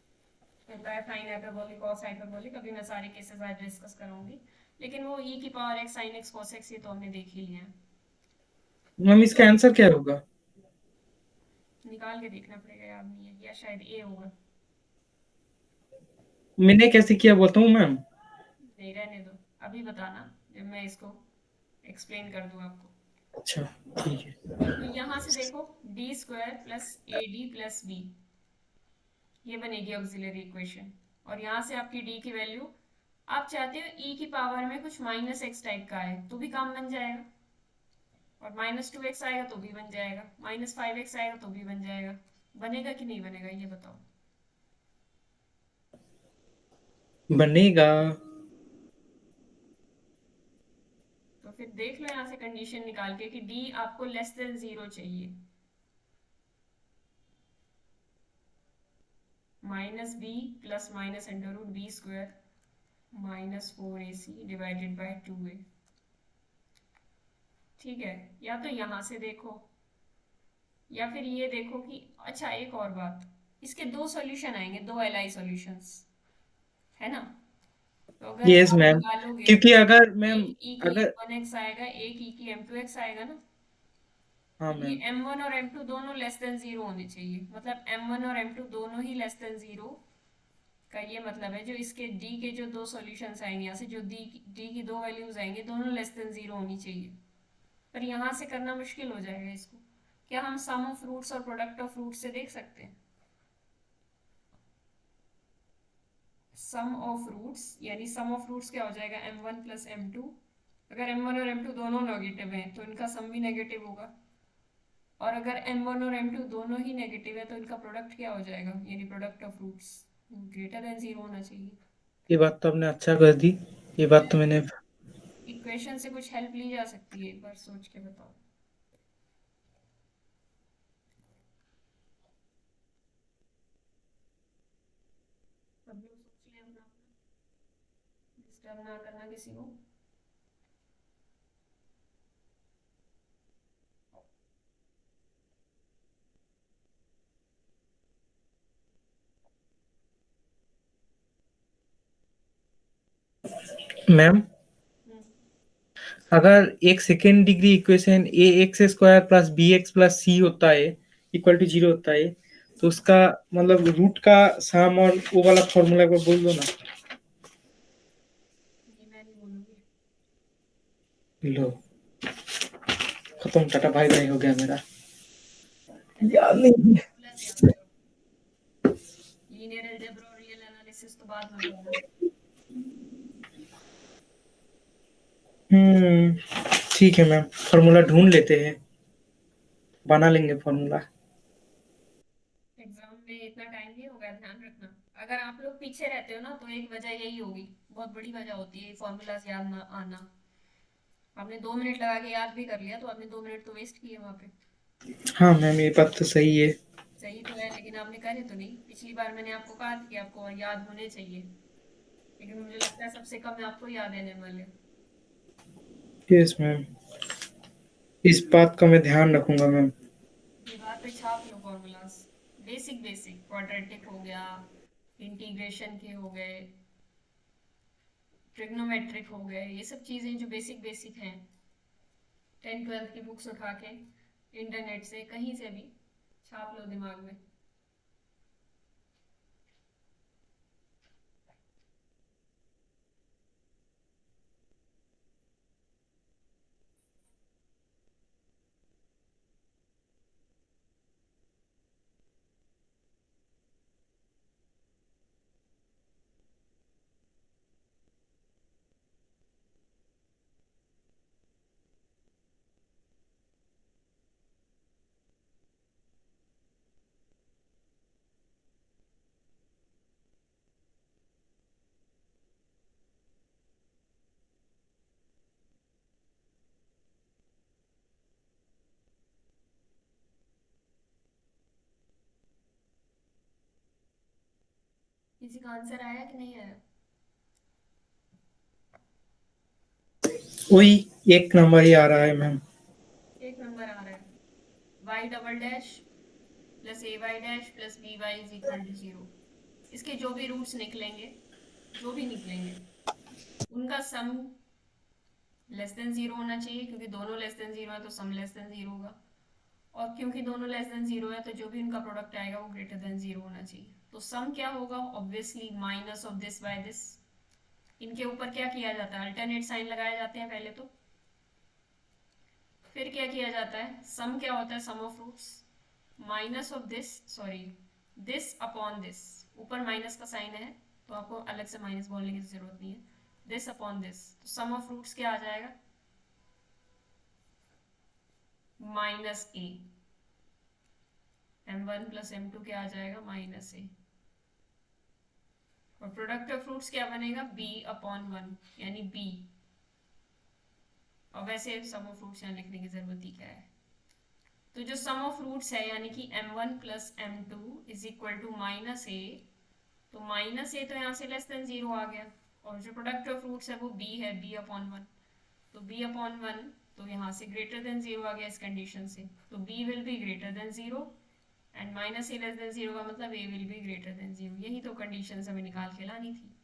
होता है साइन हाइपरबोलिक कॉस हाइपरबोलिक, अभी मैं सारे केसेस आज डिस्कस कराऊंगी, लेकिन वो ई की power x sine x cos x ये तो हमने देख ही लिया है। मैम, इसका आंसर क्या होगा? निकाल के देखना पड़ेगा, याद नहीं है, या शायद ए होगा। मैंने कैसे किया बताऊं मैम? नहीं रहने दो, अभी बताना जब मैं इसको एक्सप्लेन कर दूं आपको। अच्छा ठीक है। तो यहाँ से देखो D square plus A D plus B, ये बनेगी ऑक्सिलरी इक्वेशन। और यहाँ से आपकी डी की वैल्यू, आप चाहते हो ई की पावर में कुछ माइनस एक्स टाइप का आए तो भी काम बन जाएगा, और माइनस टू एक्स आएगा तो भी बन जाएगा, माइनस फाइव एक्स आएगा तो भी बन जाएगा। बनेगा कि नहीं बनेगा ये बताओ? बनेगा। तो फिर देख लो यहाँ से कंडीशन निकाल के कि डी आपको लेस देन जीरो चाहिए। Minus B plus minus under root B square minus 4ac divided by 2a। ठीक है, या तो यहाँ से देखो या फिर ये देखो कि, अच्छा एक और बात, इसके दो सॉल्यूशन आएंगे, दो एलआई सॉल्यूशंस, है ना? तो अगर यस आप मैम, निकालोगे क्योंकि अगर मैम, एक ई की अगर, m1x आएगा, एक ई की m2x आएगा ना, हाँ ये मैम, m1 और m2 दोनों लेस देन जीरो होने चाहिए। मतलब m1 और m2 दोनों ही लेस देन जीरो का ये मतलब है जो इसके d के जो दो सॉल्यूशंस आएंगे यहाँ से, जो d की दो वैल्यूज आएंगे दोनों लेस देन जीरो होनी चाहिए। पर यहाँ से करना मुश्किल हो जाएगा इसको। क्या हम सम ऑफ रूट्स और प्रोडक्ट ऑफ रूट्स से देख सकते हैं? सम ऑफ रूट्स, यानी सम ऑफ रूट्स क्या हो जाएगा, m1 प्लस m2। अगर m1 और m2 दोनों नेगेटिव हैं तो इनका सम भी नेगेटिव होगा, और अगर m1 और m2 दोनों ही नेगेटिव है तो इनका प्रोडक्ट क्या हो जाएगा, यानी product of roots greater than zero होना चाहिए। ये बात तो आपने अच्छा कर दी, ये बात तो मैंने। इक्वेशन से कुछ हेल्प ली जा सकती है, एक बार सोच के बताओ। सब लोग सोच लें अपना अपना। डिस्टर्ब ना करना किसी को। मैम, हम्म, अगर एक second degree equation A x square plus B x plus C होता है इक्वल टू जीरो होता है, तो उसका मतलब रूट का सम और वो वाला फॉर्मूला को बोल दो ना। ये मैं नहीं बोलूँगी। लो, खत्म, टाटा बाय बाय हो गया मेरा। याद नहीं है। फॉर्मूलाज याद करो। लीनियर अलजेब्रा और रियल एनालिसिस तो बाद में करना। ठीक है मैम, फॉर्मूला ढूंढ लेते हैं, बना लेंगे फॉर्मूला। एग्जाम में इतना टाइम नहीं होगा, ध्यान रखना। अगर आप लोग पीछे रहते हो ना तो एक वजह यही होगी, बहुत बड़ी वजह होती है फॉर्मूलाज याद ना आना। आपने 2 मिनट लगा के याद भी कर लिया तो आपने 2 मिनट तो वेस्ट किए वहाँ पे। हाँ मैम, ये बात तो सही है। सही तो है लेकिन आपने करे तो नहीं। पिछली बार मैंने आपको कहा था कि आपको याद होने चाहिए, लेकिन मुझे लगता है सबसे कम आपको याद रहने वाले। यस मैम, इस बात का मैं ध्यान रखूंगा मैम। दीवार पे छाप लो फॉर्मूलाज। बेसिक बेसिक क्वाड्रेटिक हो गया, इंटीग्रेशन के हो गए, ट्रिग्नोमेट्रिक हो गए, ये सब चीज़ें जो बेसिक बेसिक हैं। 10th 12th की बुक्स उठा के इंटरनेट से कहीं से भी छाप लो दिमाग में। किसी का आंसर आया कि नहीं आया? वही एक नंबर ही आ रहा है मैम। एक नंबर आ रहा है। Y double dash plus A Y dash plus B Y is equal to 0। इसके जो भी रूट्स निकलेंगे, जो भी निकलेंगे, उनका सम लेस देन 0 होना चाहिए, क्योंकि दोनों लेस देन 0 है तो सम लेस देन 0 होगा। और क्योंकि दोनों लेस देन 0 है तो जो भी उनका प्रोडक्ट आएगा वो ग्रेटर देन 0 होना चाहिए। तो सम क्या होगा? Obviously minus of this by this. इनके ऊपर क्या किया जाता है? अल्टरनेट साइन लगाए जाते हैं पहले तो। फिर क्या किया जाता है? सम क्या होता है? Sum of roots minus of this, sorry, this upon this. ऊपर माइनस का साइन है तो आपको अलग से माइनस बोलने की जरूरत नहीं है। दिस अपॉन दिस, तो सम ऑफ रूट्स क्या आ जाएगा? माइनस ए। m1 प्लस m2 क्या आ जाएगा? माइनस ए। और प्रोडक्ट ऑफ फ्रूट्स क्या बनेगा? b अपॉन 1, यानी b। और वैसे सम ऑफ फ्रूट्स यहाँ लिखने की जरूरत ही क्या है? तो जो सम ऑफ रूट्स है यानी कि m1 plus m2 is equal to minus A, तो माइनस ए तो यहाँ से लेस देन 0 आ गया। और जो प्रोडक्ट ऑफ रूट्स है वो b है, b अपॉन 1। तो b अपॉन 1 तो यहाँ से ग्रेटर देन 0 आ गया इस कंडीशन से, तो b will be greater then 0 and minus A less than 0 का मतलब a will be greater then 0। यही तो कंडीशन हमें निकाल के लानी थी।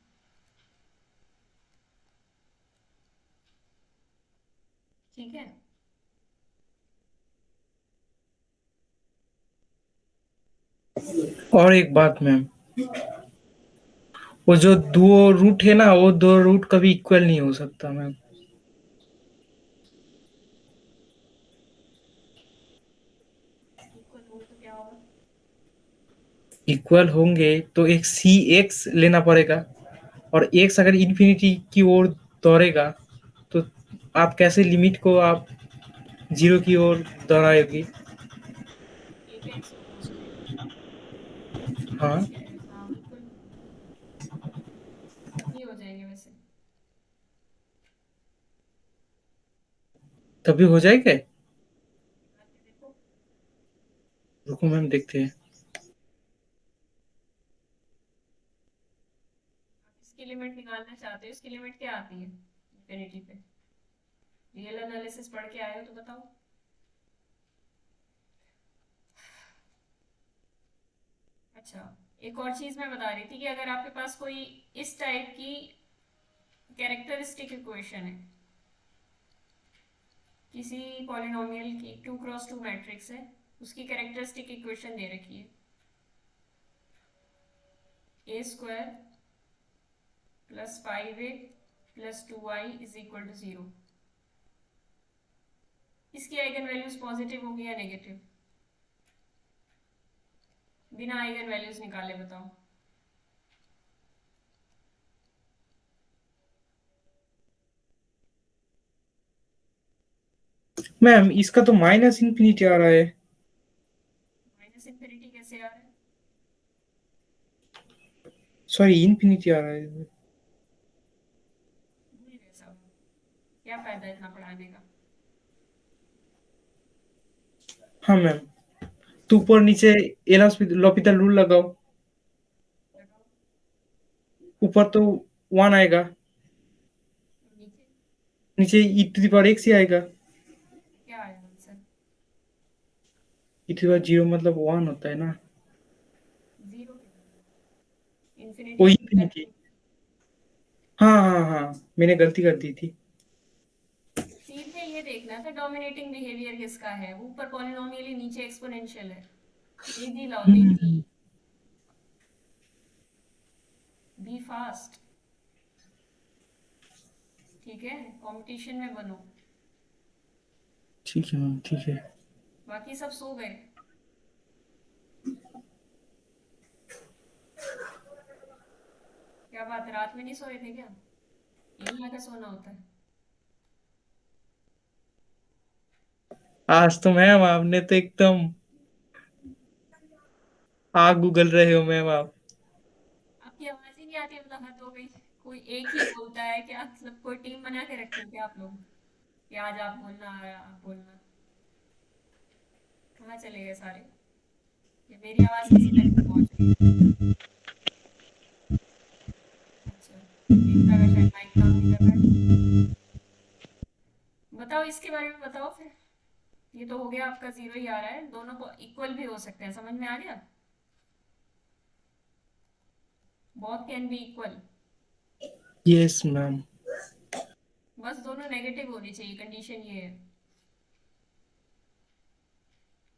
ठीक है। और एक बात मैम, वो जो दो रूट है ना, वो दो रूट कभी इक्वल नहीं हो सकता मैम। इक्वल होंगे तो क्या होगा? इक्वल होंगे तो एक सी एक्स लेना पड़ेगा, और एक्स अगर इन्फिनिटी की ओर दौड़ेगा तो आप कैसे लिमिट को आप जीरो की ओर दौड़ाएगी। एक एक्स होगा उसमें। हाँ, ठीक है, हाँ बिल्कुल। तभी हो जाएंगे वैसे। तभी हो जाएगा। निकाल के देखो। रुको मैम, देखते हैं। आप इसके इसकी लिमिट निकालना चाहते हो, इसकी लिमिट क्या आती है इंफिनिटी पे? रियल एनालिसिस पढ़ के आए हो तो बताओ। अच्छा, एक और चीज मैं बता रही थी कि अगर आपके पास कोई इस टाइप की कैरेक्टरिस्टिक इक्वेशन है, किसी पॉलिनोमियल की 2x2 मैट्रिक्स है, उसकी कैरेक्टरिस्टिक इक्वेशन दे रखी है a² + 5a + 2i = 0। इसकी आइगन वैल्यूज पॉजिटिव होगी या नेगेटिव? बिना आइगन वैल्यूज निकाले बताओ। मैम इसका तो -∞ आ रहा है। -∞ कैसे आ रहा है? सॉरी, इन्फिनिटी आ रहा है। भूल गए सब, क्या फायदा इतना पढ़ाने का। हाँ मैम, तो ऊपर नीचे एल हॉस्पिटल रूल लगाओ। लगाओ। ऊपर तो 1 आएगा, नीचे नीचे e⁻x ही आएगा। क्या आया आंसर? e⁻0 मतलब 1 होता है ना। 0 वो इंफिनिटी इन्फिनिटी। हाँ हाँ हाँ, मैंने गलती कर दी थी। सीधे ये देखना था डोमिनेटिंग बिहेवियर किसका है। ऊपर पॉलिनोमियल ही, नीचे एक्सपोनेंशियल है। तेजी लाओ, तेजी। बी फास्ट, ठीक है? कंपटीशन में बनो। ठीक है मैम, ठीक है। बाकी सब सो गए। क्या बात है, रात में नहीं सोए थे क्या? यही लगा सोना होता है। आज तो मैम आपने तो एकदम आग उगल रहे हो मैम आप। आपकी आवाज ही नहीं आती, मतलब हद हो गई। कोई एक ही बोलता है क्या? मतलब कोई टीम बना के रखते हो क्या आप लोग कि आज आप बोलना, आप बोलना? कहाँ चले गए सारे? ये मेरी आवाज किसी तक नहीं पहुंच रही। अच्छा, एकता का शायद माइक काम नहीं कर रहा है। बताओ इसके बारे में बताओ फिर। ये तो हो गया आपका 0 ही आ रहा है, दोनों को इक्वल भी हो सकते हैं, समझ में आ गया? Both can be equal. Yes ma'am. बस दोनों नेगेटिव होनी चाहिए, कंडीशन ये है।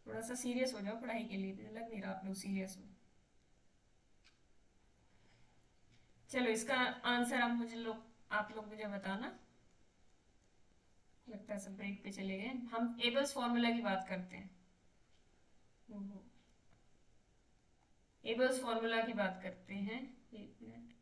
थोड़ा सा सीरियस हो जाओ पढ़ाई के लिए, मुझे लग नहीं रहा आप लोग सीरियस हो। चलो इसका आंसर आप लोग मुझे बताना। लगता है सब ब्रेक पे चले गए। हम एबल्स फॉर्मूला की बात करते हैं। एबल्स फॉर्मूला की बात करते हैं। एक मिनट।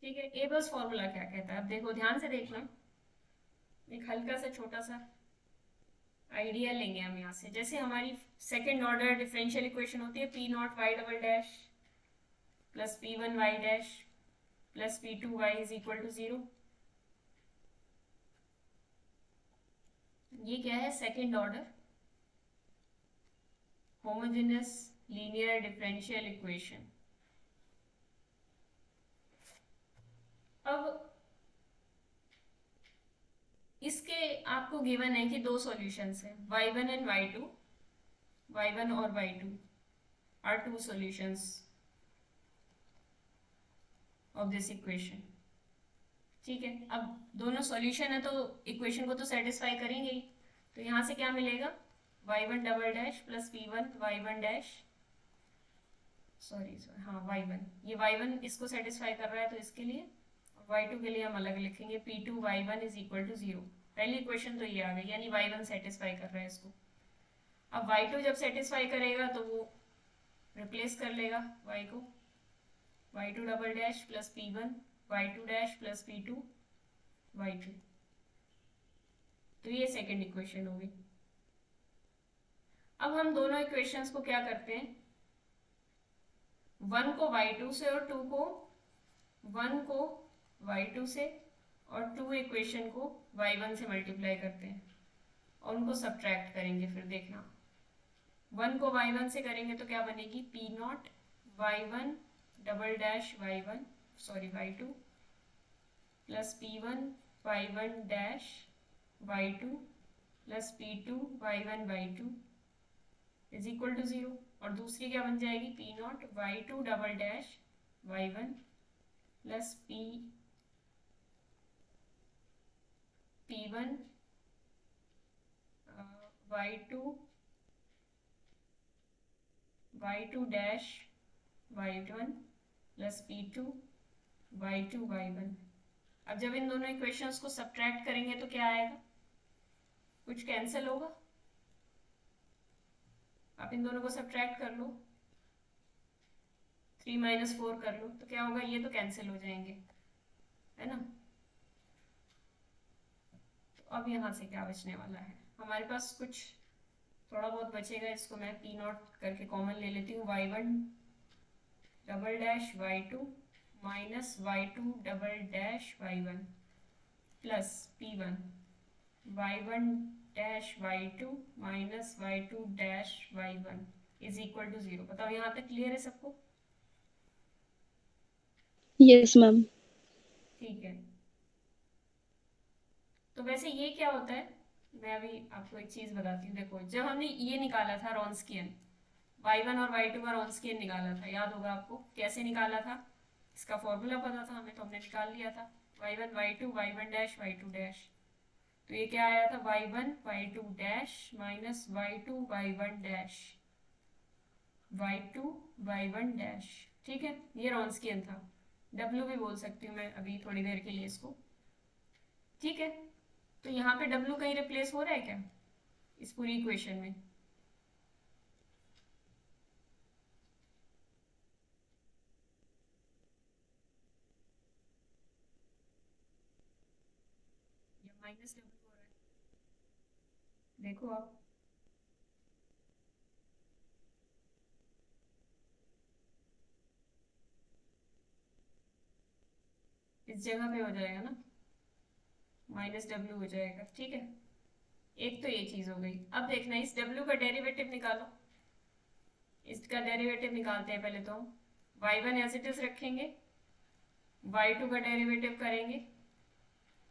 ठीक है, एबल्स फॉर्मूला क्या कहता है अब देखो, ध्यान से देखना। एक हल्का सा छोटा सा आइडिया लेंगे हम यहाँ से। जैसे हमारी सेकेंड ऑर्डर डिफरेंशियल इक्वेशन होती है P0y double dash plus P1y dash plus P2y is equal to 0। ये क्या है? Second order homogeneous linear differential equation. अब इसके आपको गिवन है कि दो सॉल्यूशंस हैं, y1 एंड y2। y1 और y2 are two solutions of this equation. ठीक है, अब दोनों सॉल्यूशन है तो इक्वेशन को तो सेटिस्फाई करेंगे ही। तो यहाँ से क्या मिलेगा? y1 double dash plus p1 y1 dash, sorry हाँ y1, ये y1 इसको सेटिस्फाई कर रहा है तो इसके लिए, y2 के लिए हम अलग लिखेंगे p2 y1 is equal to 0। पहली इक्वेशन तो ये आ गई, यानी y1 सेटिस्फाई कर रहा है इसको। अब y2 जब सेटिस्फाई करेगा तो वो रिप्लेस कर लेगा y को, y2 double dash plus p1 y2 dash plus p2 y2। तो ये सेकेंड इक्वेशन होगी। अब हम दोनों इक्वेशंस को क्या करते हैं, 1 को y2 से और 1 को y2 से और 2 इक्वेशन को y1 से मल्टीप्लाई करते हैं और उनको सब्ट्रैक्ट करेंगे। फिर देखना 1 को y1 से करेंगे तो क्या बनेगी, P not y1 double dash y1 sorry y2 plus p1 y1 dash y2 plus p2 y1 y2 is equal to 0। और दूसरी क्या बन जाएगी, P not y2 double dash y1 plus p1 y2 dash y1 plus p2 y2 y1। अब जब इन दोनों equations को subtract करेंगे तो क्या आएगा, कुछ कैंसिल होगा। आप इन दोनों को सब्ट्रैक्ट कर लो, 3 माइनस 4 कर लो तो क्या होगा, ये तो कैंसिल हो जाएंगे, है ना। तो अब यहाँ से क्या बचने वाला है, हमारे पास कुछ थोड़ा बहुत बचेगा। इसको मैं पी नॉट करके कॉमन ले लेती हूँ, y1 double dash y2 minus y2 double dash y1 plus p1 y1 dash y2 minus y2 dash y1 is equal to 0। बताओ यहाँ तक क्लियर है सबको? Yes ma'am. ठीक है। तो वैसे ये क्या होता है, मैं अभी आपको एक चीज बताती हूँ। देखो जब हमने ये निकाला था रॉन्स्कियन, y1 और y2 का रॉन्स्कियन निकाला था, याद होगा आपको कैसे निकाला था, इसका फॉर्मूला पता था हमें तो हमने निकाल लिया था, y1 y2 y1 dash y2 dash. तो ये क्या आया था, y1 y2 dash minus y2 y1 dash y2 y1 dash. ठीक है, ये रॉन्स्कियन था, W भी बोल सकती हूँ मैं अभी थोड़ी देर के लिए इसको। ठीक है, तो यहाँ पे W कहीं रिप्लेस हो रहा है क्या इस पूरी इक्वेशन में? या माइनस W हो रहा है, देखो आप। इस जगह पे हो जाएगा ना, माइनस W हो जाएगा। ठीक है, एक तो ये चीज हो गई। अब देखना इस W का डेरिवेटिव निकालो। इसका डेरिवेटिव निकालते हैं पहले तो हम y1 एज इट इज रखेंगे, y2 का डेरिवेटिव करेंगे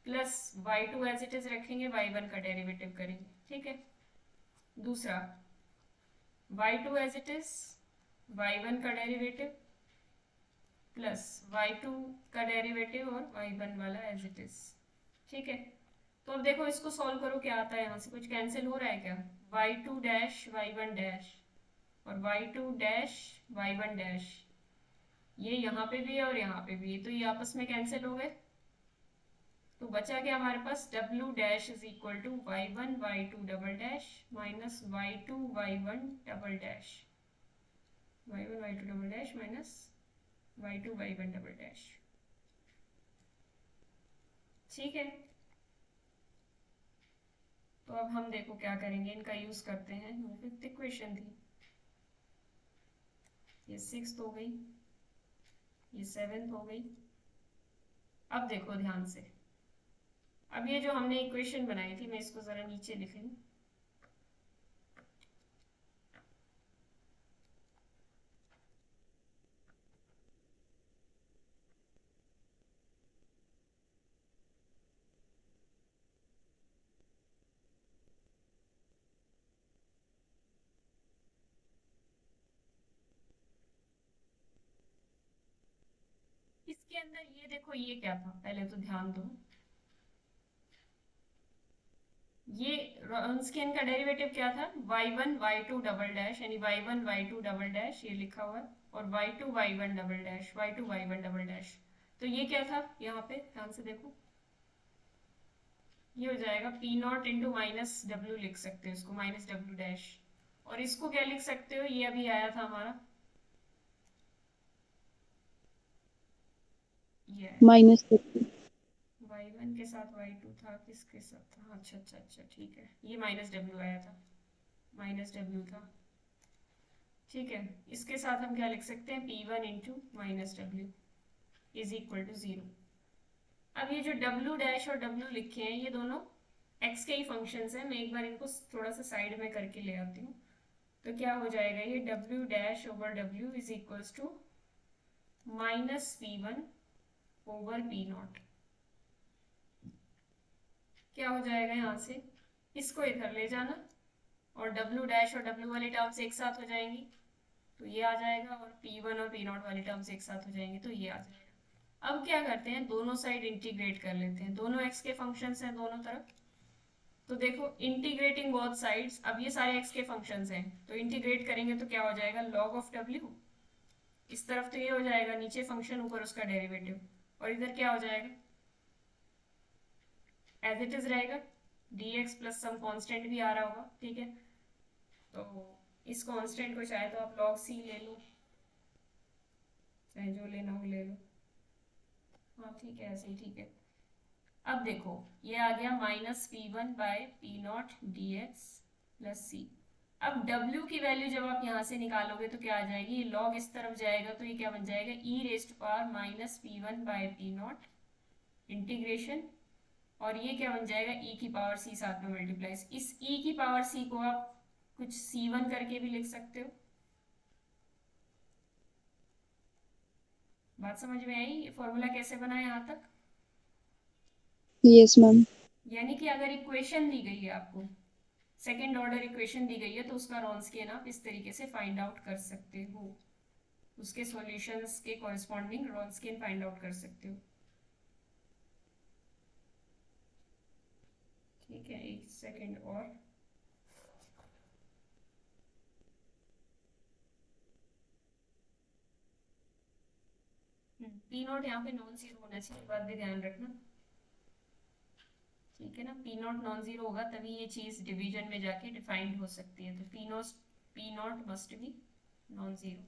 plus y2 as it is रखेंगे, y1 का डेरिवेटिव करेंगे। ठीक है, दूसरा y2 as it is, y1 का डेरिवेटिव प्लस y2 का डेरिवेटिव और y1 वाला एज इट इज। ठीक है, तो अब देखो इसको सॉल्व करो, क्या आता है यहाँ से, कुछ कैंसिल हो रहा है क्या, y2 डैश y1 डैश और y2 डैश y1 डैश, ये यहाँ पे भी है और यहाँ पे भी है, तो ये आपस में कैंसिल हो गए। तो बचा क्या हमारे पास, w dash is equal to y1 y2 double dash minus y2 y1 double dash, y1 y2 double dash minus y2 y1 double dash. ठीक है, तो अब हम देखो क्या करेंगे, इनका यूज करते हैं। वो फिफ्थ इक्वेशन थी, ये सिक्स्थ हो गई, ये सेवेंथ हो गई। अब देखो ध्यान से, अब ये जो हमने इक्वेशन बनाई थी, मैं इसको जरा नीचे लिख लूं। इसके अंदर ये देखो, ये क्या था, पहले तो ध्यान दो, ये रॉन्स्कियन का डेरिवेटिव क्या था, y1 y2 डबल डैश, यानी y1 y2 डबल डैश ये लिखा हुआ है, और y2 y1 double dash, y2 y1 double dash. तो ये क्या था, यहाँ पे ध्यान से देखो, ये हो जाएगा p not into minus W, लिख सकते हो इसको माइनस डब्ल्यू डैश। और इसको क्या लिख सकते हो, ये अभी आया था हमारा, ये माइनस y1 के साथ y2 था, किसके साथ था, अच्छा अच्छा अच्छा ठीक है, ये माइनस डब्ल्यू आया था, माइनस डब्ल्यू था। ठीक है, इसके साथ हम क्या लिख सकते हैं, p1 into minus W is equal to 0। अब ये जो डब्ल्यू डैश और डब्ल्यू लिखे हैं ये दोनों एक्स के ही फंक्शंस हैं। मैं एक बार इनको थोड़ा सा साइड में करके ले आती हूँ। तो क्या हो जाएगा, ये W dash over W is equals to minus P1 over P0। क्या हो जाएगा यहाँ से, इसको इधर ले जाना और डब्ल्यू डैश और डब्ल्यू वाली टर्म्स एक साथ हो जाएंगी तो ये आ जाएगा, और P1 और P0 वाली टर्म्स एक साथ हो जाएंगी तो ये आ जाएगा। अब क्या करते हैं, दोनों साइड इंटीग्रेट कर लेते हैं, दोनों x के फंक्शंस हैं दोनों तरफ। तो देखो इंटीग्रेटिंग बोथ साइड्स, अब ये सारे x के फंक्शंस हैं तो इंटीग्रेट करेंगे तो क्या हो जाएगा, log ऑफ w। इस तरफ तो ये हो जाएगा नीचे फंक्शन ऊपर उसका डेरिवेटिव, और इधर क्या हो जाएगा, एज इट इज रहेगा, dx प्लस सम कांस्टेंट भी आ रहा होगा, ठीक है। तो इस कांस्टेंट को चाहे तो आप log c ले लो, चाहे जो लेना हो ले लो, हाँ ठीक है ऐसे ही ठीक है। अब देखो ये आ गया minus P1 by P0 dx plus c। अब w की वैल्यू जब आप यहाँ से निकालोगे तो क्या आ जाएगी, ये log इस तरफ जाएगा तो ये क्या बन जाएगा, e raised power minus P1 by P0 integration, और ये क्या बन जाएगा, e की पावर c साथ में मल्टीप्लाइज। इस e की पावर c को आप कुछ c1 करके भी लिख सकते हो। बात समझ में आई, ये फॉर्मूला कैसे बना यहाँ तक। Yes ma'am. यानी कि अगर इक्वेशन दी गई है आपको, सेकेंड ऑर्डर इक्वेशन दी गई है तो उसका रॉन्स्कियन आप इस तरीके से फाइंड आउट कर सकते हो, उसके सॉल्यूशंस के कॉरेस्पॉन्डिंग रॉन्स्कियन फाइंड आउट कर सकते हो। ठीक है, एक सेकेंड और। P0 यहाँ पे नॉन जीरो होना चाहिए, बात भी ध्यान रखना, ठीक है ना। P0 नॉन जीरो होगा तभी ये चीज डिवीजन में जाके डिफाइंड हो सकती है, तो P0 must be non zero.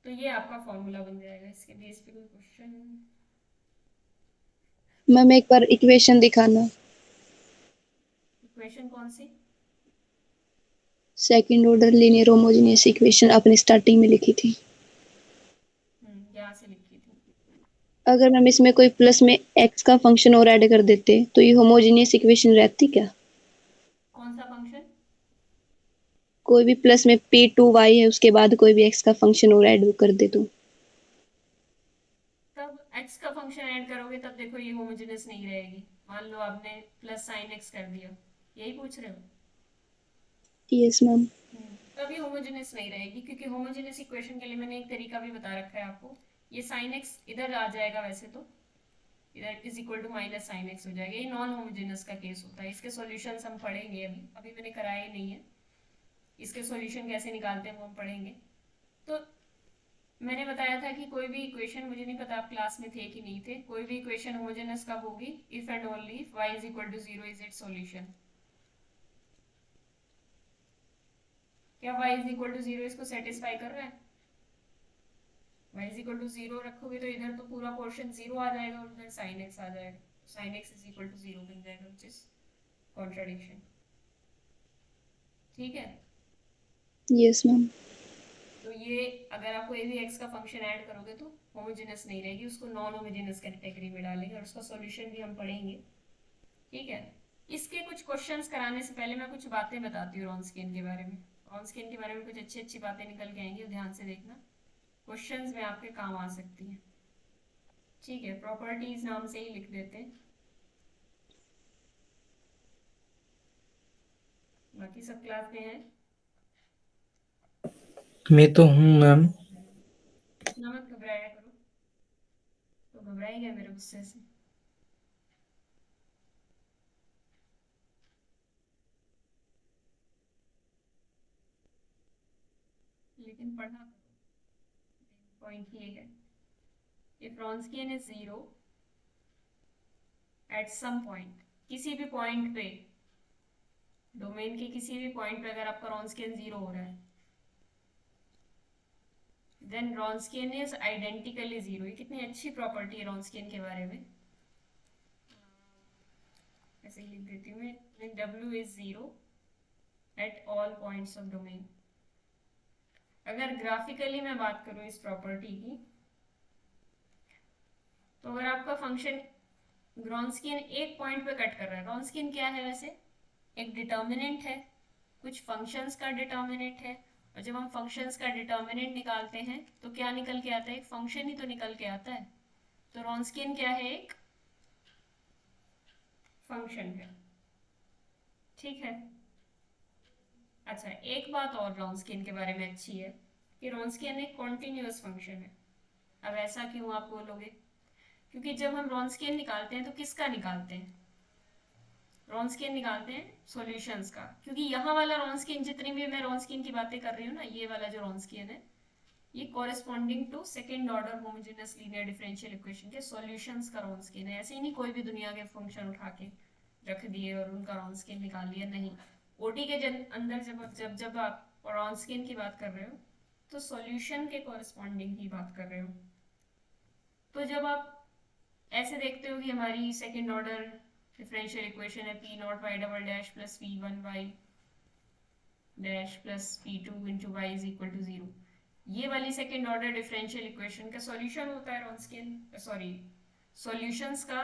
तो ये आपका फॉर्मूला बन जाएगा। इसके बेस पे कोई क्वेश्चन, मैम एक बार इक्वेशन दिखाना, इक्वेशन कौन सी, second order linear homogeneous equation आपने स्टार्टिंग में लिखी थी। यहाँ से लिखी थी। अगर मैम इसमें कोई प्लस में x का फंक्शन और ऐड कर देते तो ये होमोजेनियस इक्वेशन रहती क्या। कौन सा फंक्शन, कोई भी प्लस में p2y है उसके बाद कोई भी x का फंक्शन और ऐड कर दे तो। तब x का फंक्शन ऐड करोगे तब देखो ये होमोजेनियस नहीं रहेगी। मान लो आपने प्लस साइन x कर दिया, यही पूछ रहे हो। Yes ma'am. तब ये होमोजेनियस नहीं रहेगी, क्योंकि होमोजेनियस इक्वेशन के लिए मैंने एक तरीका भी बता रखा है आपको। ये साइन x इधर आ जाएगा, वैसे तो इधर is equal to minus sine x हो जाएगा। ये नॉन होमोजेनियस का केस होता है। इसके सॉल्यूशंस हम पढ़ेंगे, अभी अभी मैंने कराया नहीं है। इसके सॉल्यूशन कैसे निकालते हैं वो हम पढ़ेंगे। तो मैंने बताया था कि कोई भी इक्वेशन, मुझे नहीं पता आप क्लास में थे कि नहीं थे, कोई भी इक्वेशन होमोजेनियस कब होगी, if and only if y is equal to 0 is its solution. क्या y इज इक्वल टू 0 इसको सेटिस्फाई कर रहा है। y इज इक्वल टू 0 रखोगे तो इधर तो पूरा पोर्शन 0 आ जाएगा और उधर sin x आ जाएगा, sin x is equal to 0 बन जाएगा, व्हिच इज कॉन्ट्राडिक्शन। ठीक है, यस मैम। तो ये अगर आप कोई भी x का फंक्शन ऐड करोगे तो होमोजेनियस नहीं रहेगी, उसको नॉन होमोजेनियस कैटेगरी में डालेंगे, और उसका सॉल्यूशन भी हम पढ़ेंगे। ठीक है, इसके कुछ क्वेश्चंस कराने से पहले मैं कुछ बातें बताती हूँ रॉन्स्कियन के बारे में। रॉन्स्कियन के बारे में कुछ अच्छी अच्छी बातें निकल के आएंगी, ध्यान से देखना, क्वेश्चंस में आपके काम आ सकती हैं। ठीक है, प्रॉपर्टीज नाम से ही लिख देते हैं, बाकी सब क्लास में है। मैं तो हूँ मैम। इतना मत घबराया करो, तो घबराएगा मेरे गुस्से से। लेकिन पढ़ा करो, पॉइंट ये है, if Wronskian is 0 at some point, किसी भी पॉइंट पे, डोमेन के किसी भी पॉइंट पे अगर आपका रॉन्स्कियन 0 हो रहा है, देन रॉन्स्कियन इज आइडेंटिकली 0। ये कितनी अच्छी प्रॉपर्टी है रॉन्स्कियन के बारे में, ऐसे ही लिख देती हूँ मैं, W is 0 at all points of domain. अगर ग्राफिकली मैं बात करूँ इस प्रॉपर्टी की, तो अगर आपका फंक्शन ग्रॉन्स्कियन एक पॉइंट पे कट कर रहा है। ग्रॉन्स्कियन क्या है वैसे? एक डिटर्मिनेंट है, कुछ फंक्शंस का डिटर्मिनेंट है, और जब हम फंक्शंस का डिटर्मिनेंट निकालते हैं तो क्या निकल के आता है? एक फंक्शन ही तो निकल के आता है। तो रॉन्स्कियन क्या है? एक फंक्शन है। ठीक है। अच्छा, एक बात और रॉन्स्कियन के बारे में अच्छी है कि रॉन्स्कियन एक कॉन्टिन्यूअस फंक्शन है। अब ऐसा क्यों आप बोलोगे? क्योंकि जब हम रॉन्स्कियन निकालते हैं तो किसका निकालते हैं? रॉन्स्कियन निकालते हैं सॉल्यूशंस का, क्योंकि यहाँ वाला रॉन्स्कियन, जितनी भी मैं रॉन्स्कियन की बातें कर रही हूँ ना, ये वाला जो रॉन्स्कियन है, ये corresponding to second order homogeneous linear differential equation के सॉल्यूशंस का रॉन्स्कियन है। ऐसे ही नहीं कोई भी दुनिया के फंक्शन उठा के रख दिए और उनका रॉन्स्कियन निकाल लिया, नहीं। ओटी के अंदर जब जब जब आप रॉन्स्कियन की बात कर रहे हो तो सॉल्यूशन के कॉरेस्पॉन्डिंग ही बात कर रहे हो। तो जब आप ऐसे देखते हो कि हमारी सेकेंड ऑर्डर डिफरेंशियल इक्वेशन है P not Y double dash plus P one Y dash plus P two into Y is equal to 0, ये वाली सेकेंड ऑर्डर डिफरेंशियल इक्वेशन का सॉल्यूशन होता है रॉन्स्कियन, सॉरी, सॉल्यूशंस का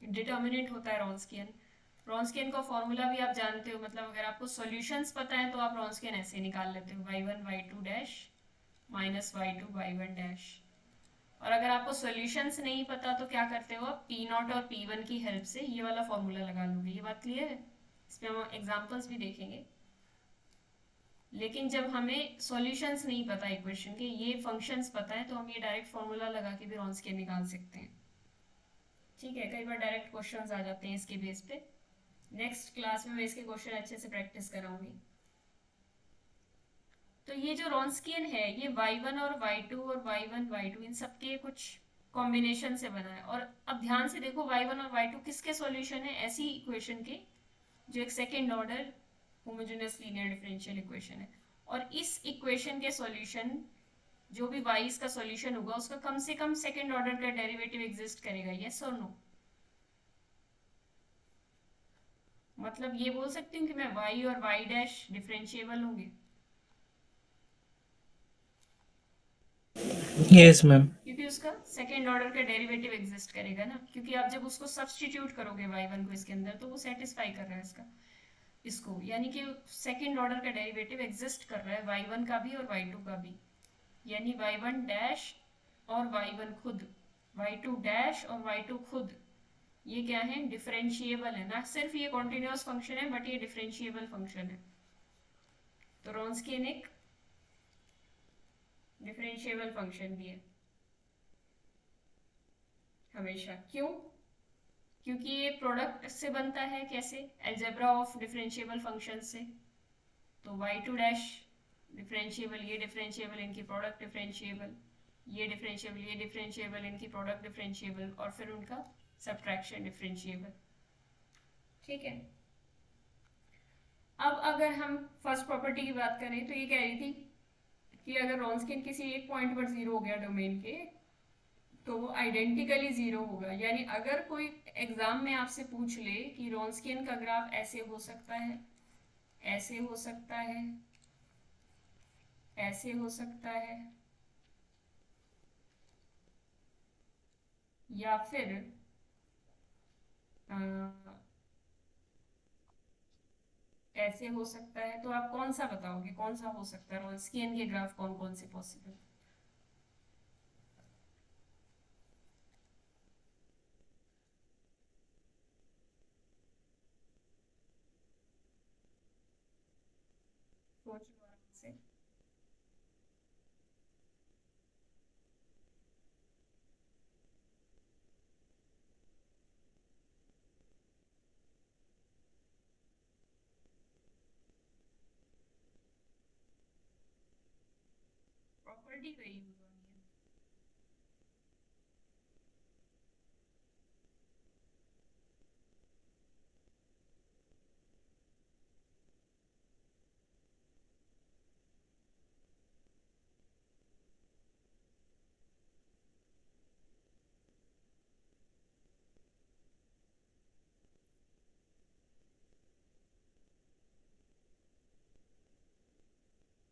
डिटर्मिनेंट होता है रॉन्स्कियन। रॉन्स्कियन का फॉर्मूला भी आप जानते हो, मतलब अगर आपको सॉल्यूशंस पता है तो आप रॉन्स्कियन ऐसे निकाल लेते हो, y1 y2 dash minus y2 y1 dash. और अगर आपको सॉल्यूशंस नहीं पता तो क्या करते हो आप? पी नॉट और पी वन की हेल्प से ये वाला फॉर्मूला लगा लोगे। ये बात क्लियर है? इसमें हम एग्जांपल्स भी देखेंगे। लेकिन जब हमें सॉल्यूशंस नहीं पता इक्वेशन के, ये फंक्शंस पता है, तो हम ये डायरेक्ट फॉर्मूला लगा के भी रॉन्स्कियन निकाल सकते हैं। ठीक है, कई बार डायरेक्ट क्वेश्चंस आ जाते हैं इसके बेस पे। नेक्स्ट क्लास में मैं इसके क्वेश्चन अच्छे से प्रैक्टिस कराऊंगी। तो ये जो रॉन्स्कियन है ये y1 और y2 और y1 y2 इन सब के कुछ कॉम्बिनेशन से बना है। और अब ध्यान से देखो, y1 और y2 किसके सॉल्यूशन है? ऐसी इक्वेशन के जो एक second order homogeneous linear differential equation है। और इस इक्वेशन के सॉल्यूशन, जो भी y इसका सॉल्यूशन होगा, उसका कम से कम सेकेंड ऑर्डर का डेरिवेटिव एग्जिस्ट करेगा, यस और नो? मतलब ये बोल सकती हूँ कि मैं y और y डैश डिफरेंशिएबल होंगे? Yes ma'am. क्योंकि उसका सेकेंड ऑर्डर का डेरिवेटिव एग्जिस्ट करेगा ना, क्योंकि आप जब उसको सब्सटीट्यूट करोगे y1 को इसके अंदर तो वो सेटिस्फाई कर रहा है इसको, यानी कि सेकेंड ऑर्डर का डेरिवेटिव एग्जिस्ट कर रहा है y1 का भी और y2 का भी। यानी y1 डैश और y1 खुद, y2 डैश और y2 खुद, ये क्या है? डिफरेंशिएबल है ना। सिर्फ ये कॉन्टिन्यूअस फंक्शन है बट ये डिफरेंशिएबल फंक्शन है। तो रॉन्स्कियन एक डिफरेंशिएबल फंक्शन भी है हमेशा। क्यों? क्योंकि ये प्रोडक्ट से बनता है। कैसे? अलजेब्रा ऑफ डिफरेंशिएबल फंक्शन से। तो y2 डैश डिफरेंशिएबल, ये डिफरेंशिएबल, इनकी प्रोडक्ट डिफरेंशिएबल, ये डिफरेंशिएबल, ये डिफरेंशिएबल, इनकी प्रोडक्ट डिफरेंशिएबल, और फिर उनका सब्ट्रैक्शन डिफरेंशिएबल। ठीक है। अब अगर हम फर्स्ट प्रॉपर्टी की बात करें तो ये कह रही थी कि अगर रॉन्स्कियन किसी एक पॉइंट पर 0 हो गया डोमेन के, तो वो आइडेंटिकली 0 होगा। यानी अगर कोई एग्जाम में आपसे पूछ ले कि रॉन्स्कियन का ग्राफ ऐसे हो सकता है, ऐसे हो सकता है, ऐसे हो सकता है, या फिर ऐसे हो सकता है, तो आप कौन सा बताओगे? कौन सा हो सकता है? रॉन्स्कियन के ग्राफ कौन कौन से पॉसिबल? सोच लो आराम से। प्रॉपर्टी पे यूज होनी है।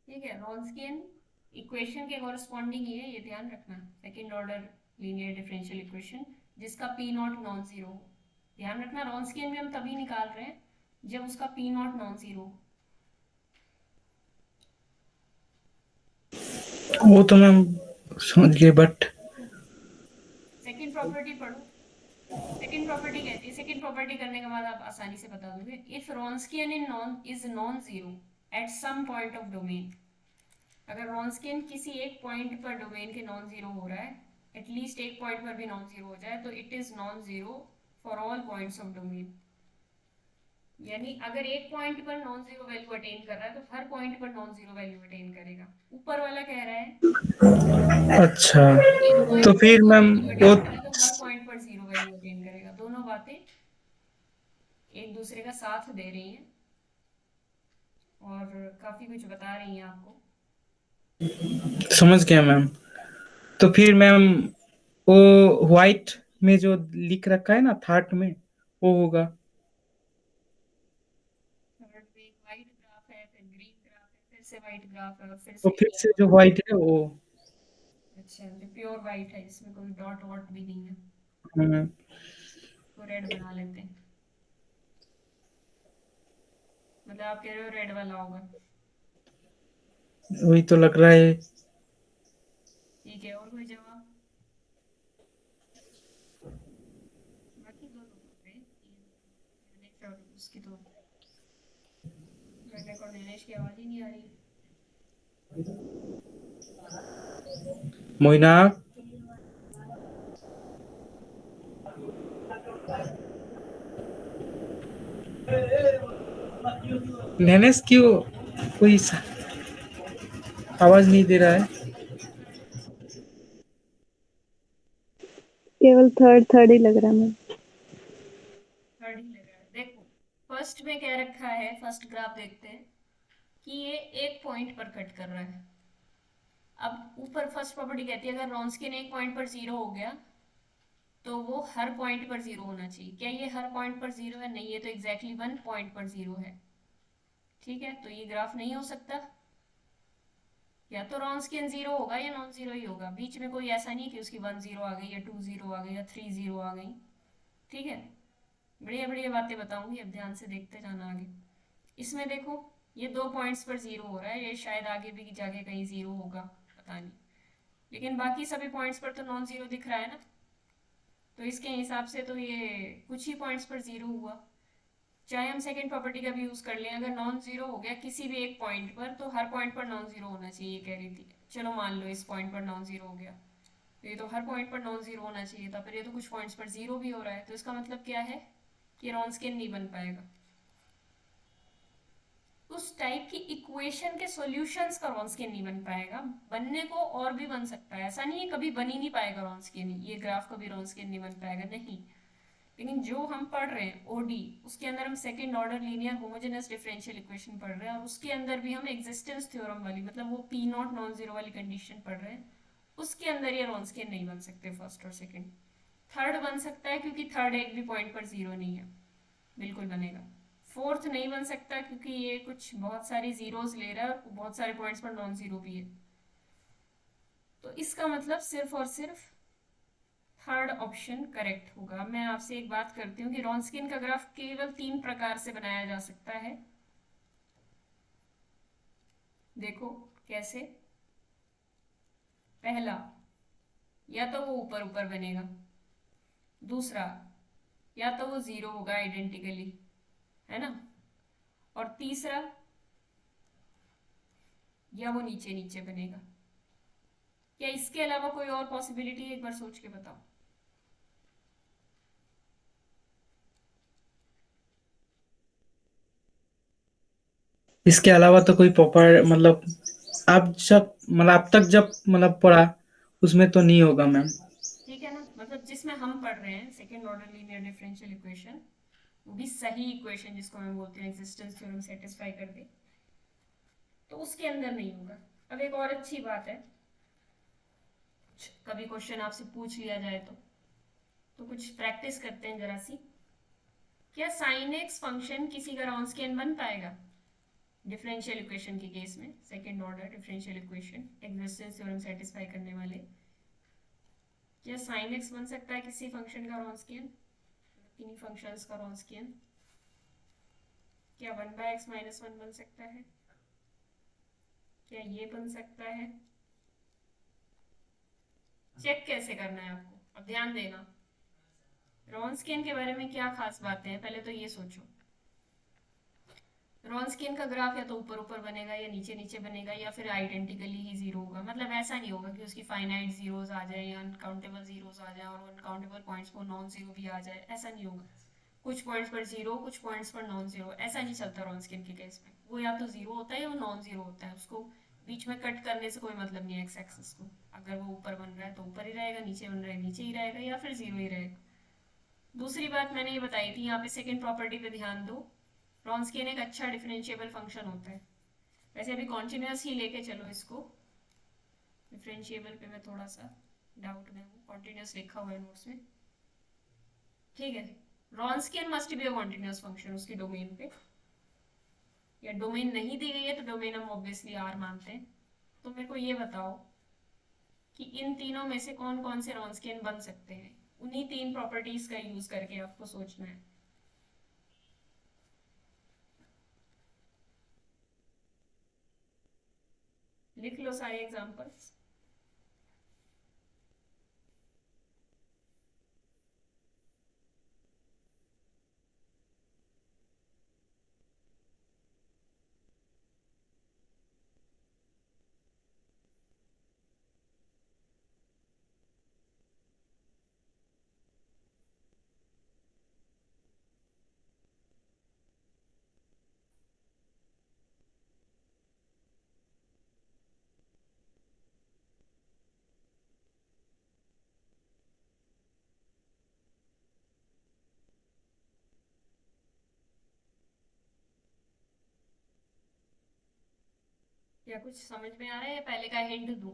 ठीक है, रॉन्स्कियन इक्वेशन के कॉरस्पॉन्डिंग ही है, ये ध्यान रखना। Second order linear differential equation जिसका पी नॉट नॉन जीरो हो। ध्यान रखना रॉन्स्कियन भी हम तभी निकाल रहे हैं जब उसका पी नॉट नॉन जीरो हो। वो तो मैम समझ गए, बट सेकंड प्रॉपर्टी पढ़ो। सेकंड प्रॉपर्टी कहती है, सेकंड प्रॉपर्टी करने के बाद आप आसानी से बता दोगे, if Wronskian is non zero at some point of domain. अगर रॉन्स्कियन किसी एक पॉइंट पर डोमेन के नॉन जीरो हो रहा है, एटलीस्ट एक पॉइंट पर भी नॉन जीरो हो जाए, तो it is non zero for all points of domain. यानी अगर एक पॉइंट पर नॉन जीरो वैल्यू अटेन कर रहा है तो हर पॉइंट पर नॉन जीरो वैल्यू अटेन करेगा। ऊपर वाला कह रहा है अच्छा, एक पॉइंट तो पर फिर जीरो मैम वैल्यू वो अटेन करे तो हर पॉइंट पर जीरो वैल्यू अटेन करेगा। दोनों बातें एक दूसरे का साथ दे रही हैं और काफी कुछ बता रही हैं आपको। समझ गया मैम। तो फिर मैम वो व्हाइट में जो लिख रखा है ना थर्ड में, वो होगा। थर्ड में एक वाइट ग्राफ है, फिर ग्रीन ग्राफ है, फिर से वाइट ग्राफ है और फिर तो से फिर से येलो। जो व्हाइट है वो। अच्छा, जो प्योर वाइट है जिसमें कोई डॉट वॉट भी नहीं है, मैम वो रेड बना लेते हैं। मतलब आप कह रहे हो रेड वाला होगा। वही तो लग रहा है। ठीक है, और कोई जवाब? बाकी दोनों हो गए, नैनेश और उसकी तो नैनेश और नैनेश की आवाज ही नहीं आ रही। मोइना, नैनेश क्यों कोई आवाज नहीं दे रहा है? केवल थर्ड थर्ड ही लग रहा है मैम। थर्ड ही लग रहा है। देखो फर्स्ट में क्या रखा है, फर्स्ट ग्राफ देखते हैं कि ये एक पॉइंट पर कट कर रहा है। अब ऊपर फर्स्ट प्रॉपर्टी कहती है अगर रॉन्स्कियन एक पॉइंट पर जीरो हो गया तो वो हर पॉइंट पर जीरो होना चाहिए। क्या ये हर पॉइंट पर जीरो है? नहीं, ये तो एग्जैक्टली वन पॉइंट पर जीरो है। ठीक है, तो ये ग्राफ नहीं हो सकता। या तो रॉन्स्कियन जीरो होगा या नॉन जीरो ही होगा, बीच में कोई ऐसा नहीं कि उसकी 1 जीरो आ गई या 2 जीरो आ गई या 3 जीरो आ गई। ठीक है, बढ़िया बढ़िया बातें बताऊंगी, अब ध्यान से देखते जाना आगे। इसमें देखो ये 2 पॉइंट्स पर जीरो हो रहा है, ये शायद आगे भी जाके कहीं जीरो होगा, पता नहीं, लेकिन बाकी सभी पॉइंट्स पर तो नॉन जीरो दिख रहा है ना, तो इसके हिसाब से तो ये कुछ ही पॉइंट्स पर जीरो हुआ। चाहे हम सेकेंड प्रॉपर्टी का भी यूज कर लें, अगर नॉन जीरो हो गया किसी भी एक पॉइंट पर तो हर पॉइंट पर नॉन जीरो होना चाहिए, ये कह रही थी। चलो मान लो इस पॉइंट पर नॉन जीरो हो गया, तो ये तो हर पॉइंट पर नॉन जीरो होना चाहिए था, पर ये तो कुछ पॉइंट्स पर जीरो भी हो रहा है, तो इसका मतलब क्या है कि रॉन्स्कियन नहीं बन पाएगा। उस टाइप की इक्वेशन के सॉल्यूशंस का रॉन्स्कियन नहीं बन पाएगा। बनने को और भी बन सकता है, ऐसा नहीं है कभी बन ही नहीं पाएगा रॉन्स्कियन, ये ग्राफ कभी रॉन्स्कियन नहीं बन पाएगा, नहीं। लेकिन जो हम पढ़ रहे हैं ओडी, उसके अंदर हम second order linear homogeneous differential equation पढ़ रहे हैं, और उसके अंदर भी हम एग्जिस्टेंस थ्योरम वाली, मतलब वो पी नॉट नॉन जीरो वाली कंडीशन पढ़ रहे हैं। उसके अंदर ये रॉन्स्कियन नहीं बन सकते फर्स्ट और सेकंड। थर्ड बन सकता है क्योंकि थर्ड एक भी पॉइंट पर जीरो नहीं है, बिल्कुल बनेगा। फोर्थ नहीं बन सकता क्योंकि ये कुछ बहुत सारी जीरोस ले रहा है और बहुत सारे पॉइंट्स पर नॉन जीरो भी है। तो इसका मतलब सिर्फ और सिर्फ थर्ड ऑप्शन करेक्ट होगा। मैं आपसे एक बात करती हूँ कि रॉन्स्कियन का ग्राफ केवल 3 प्रकार से बनाया जा सकता है। देखो कैसे। पहला, या तो वो ऊपर ऊपर बनेगा। दूसरा, या तो वो जीरो होगा आइडेंटिकली, है ना। और तीसरा, या वो नीचे नीचे बनेगा। क्या इसके अलावा कोई और पॉसिबिलिटी है? एक बार सोच के बताओ। इसके अलावा तो कोई प्रॉपर मतलब आप जब मतलब अब तक जब मतलब पढ़ा उसमें तो नहीं होगा मैम। ठीक है ना, मतलब जिसमें हम पढ़ रहे हैं second order linear differential equation, वो भी सही इक्वेशन जिसको हम बोलते हैं एग्जिस्टेंस थ्योरम सेटिस्फाई कर दे, तो उसके अंदर नहीं होगा। अब एक और अच्छी बात है, कभी क्वेश्चन आपसे पूछ लिया जाए तो कुछ प्रैक्टिस करते हैं जरा सी। क्या साइन एक्स फंक्शन किसी का रॉन्स्कियन बन पाएगा डिफरेंशियल इक्वेशन के केस में? Second order differential equation existence theorem satisfy करने वाले क्या साइन एक्स बन सकता है किसी फंक्शन का रॉन्स्कियन, किन्हीं फंक्शंस का रॉन्स्कियन? क्या 1/x - 1 बन सकता है? क्या ये बन सकता है? चेक कैसे करना है आपको, अब ध्यान देना। रॉन्स्कियन के बारे में क्या खास बातें हैं, पहले तो ये सोचो। रॉन्स्कियन का ग्राफ या तो ऊपर ऊपर बनेगा या नीचे नीचे बनेगा या फिर आइडेंटिकली ही जीरो होगा। मतलब ऐसा नहीं होगा कि उसकी फाइनाइट जीरोस आ जाए या अनकाउंटेबल जीरोस आ जाए और अनकाउंटेबल पॉइंट्स पर नॉन जीरो भी आ जाए, ऐसा नहीं होगा। कुछ पॉइंट्स पर जीरो, कुछ पॉइंट्स पर नॉन जीरो, ऐसा नहीं चलता रॉन्स्कियन के केस में। वो या तो जीरो होता है या नॉन जीरो होता है, उसको बीच में कट करने से कोई मतलब नहीं है एक्स एक्सिस को। अगर वो ऊपर बन रहा है तो ऊपर ही रहेगा, नीचे बन रहा है नीचे ही रहेगा, या फिर जीरो ही रहेगा। दूसरी बात मैंने ये बताई थी, यहाँ पे सेकेंड प्रॉपर्टी पे ध्यान दो। रॉन्स्कियन एक अच्छा डिफरेंशिएबल फंक्शन होता है। वैसे अभी कॉन्टिन्यूस ही लेके चलो इसको, डिफरेंशिएबल पे मैं थोड़ा सा डाउट में हूँ, कॉन्टिन्यूस लिखा हुआ है नोट्स में, ठीक है। Wronskian must be a continuous function उसकी डोमेन पे, या डोमेन नहीं दी गई है तो डोमेन हम ऑब्वियसली आर मानते हैं। तो मेरे को ये बताओ कि इन तीनों में से कौन कौन से रॉन्स्कियन बन सकते हैं। उन्हीं तीन प्रॉपर्टीज का यूज करके आपको सोचना है। लिख लो सारे एग्जांपल्स। क्या कुछ समझ में आ रहा है या पहले का हिंट दूं?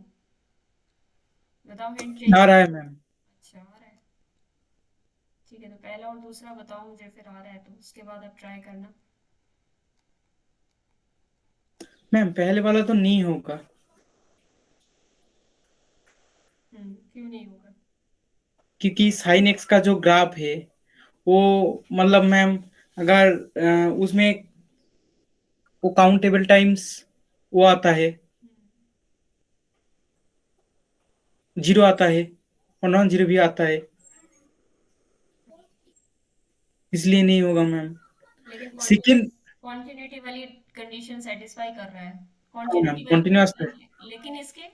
बताओ हिंट आ चाहिए। रहा है मैम। अच्छा आ रहा है, ठीक है। तो पहला और दूसरा बताओ मुझे, फिर आ रहा है तो उसके बाद अब ट्राई करना। मैम पहले वाला तो नहीं होगा, क्यों नहीं होगा? क्योंकि साइन एक्स का जो ग्राफ है वो मतलब मैम अगर उसमें वो काउंटेबल टाइम्स वो आता है, जीरो आता है और नॉन जीरो भी आता है, इसलिए नहीं होगा मैम। लेकिन सेकेंड, कॉन्टिन्यूटी वाली कंडीशन सेटिस्फाई कर रहा है, हाँ मैम कॉन्टिन्यूटी वाली कंटिन्यूअस है। कंडीशन। लेकिन इसके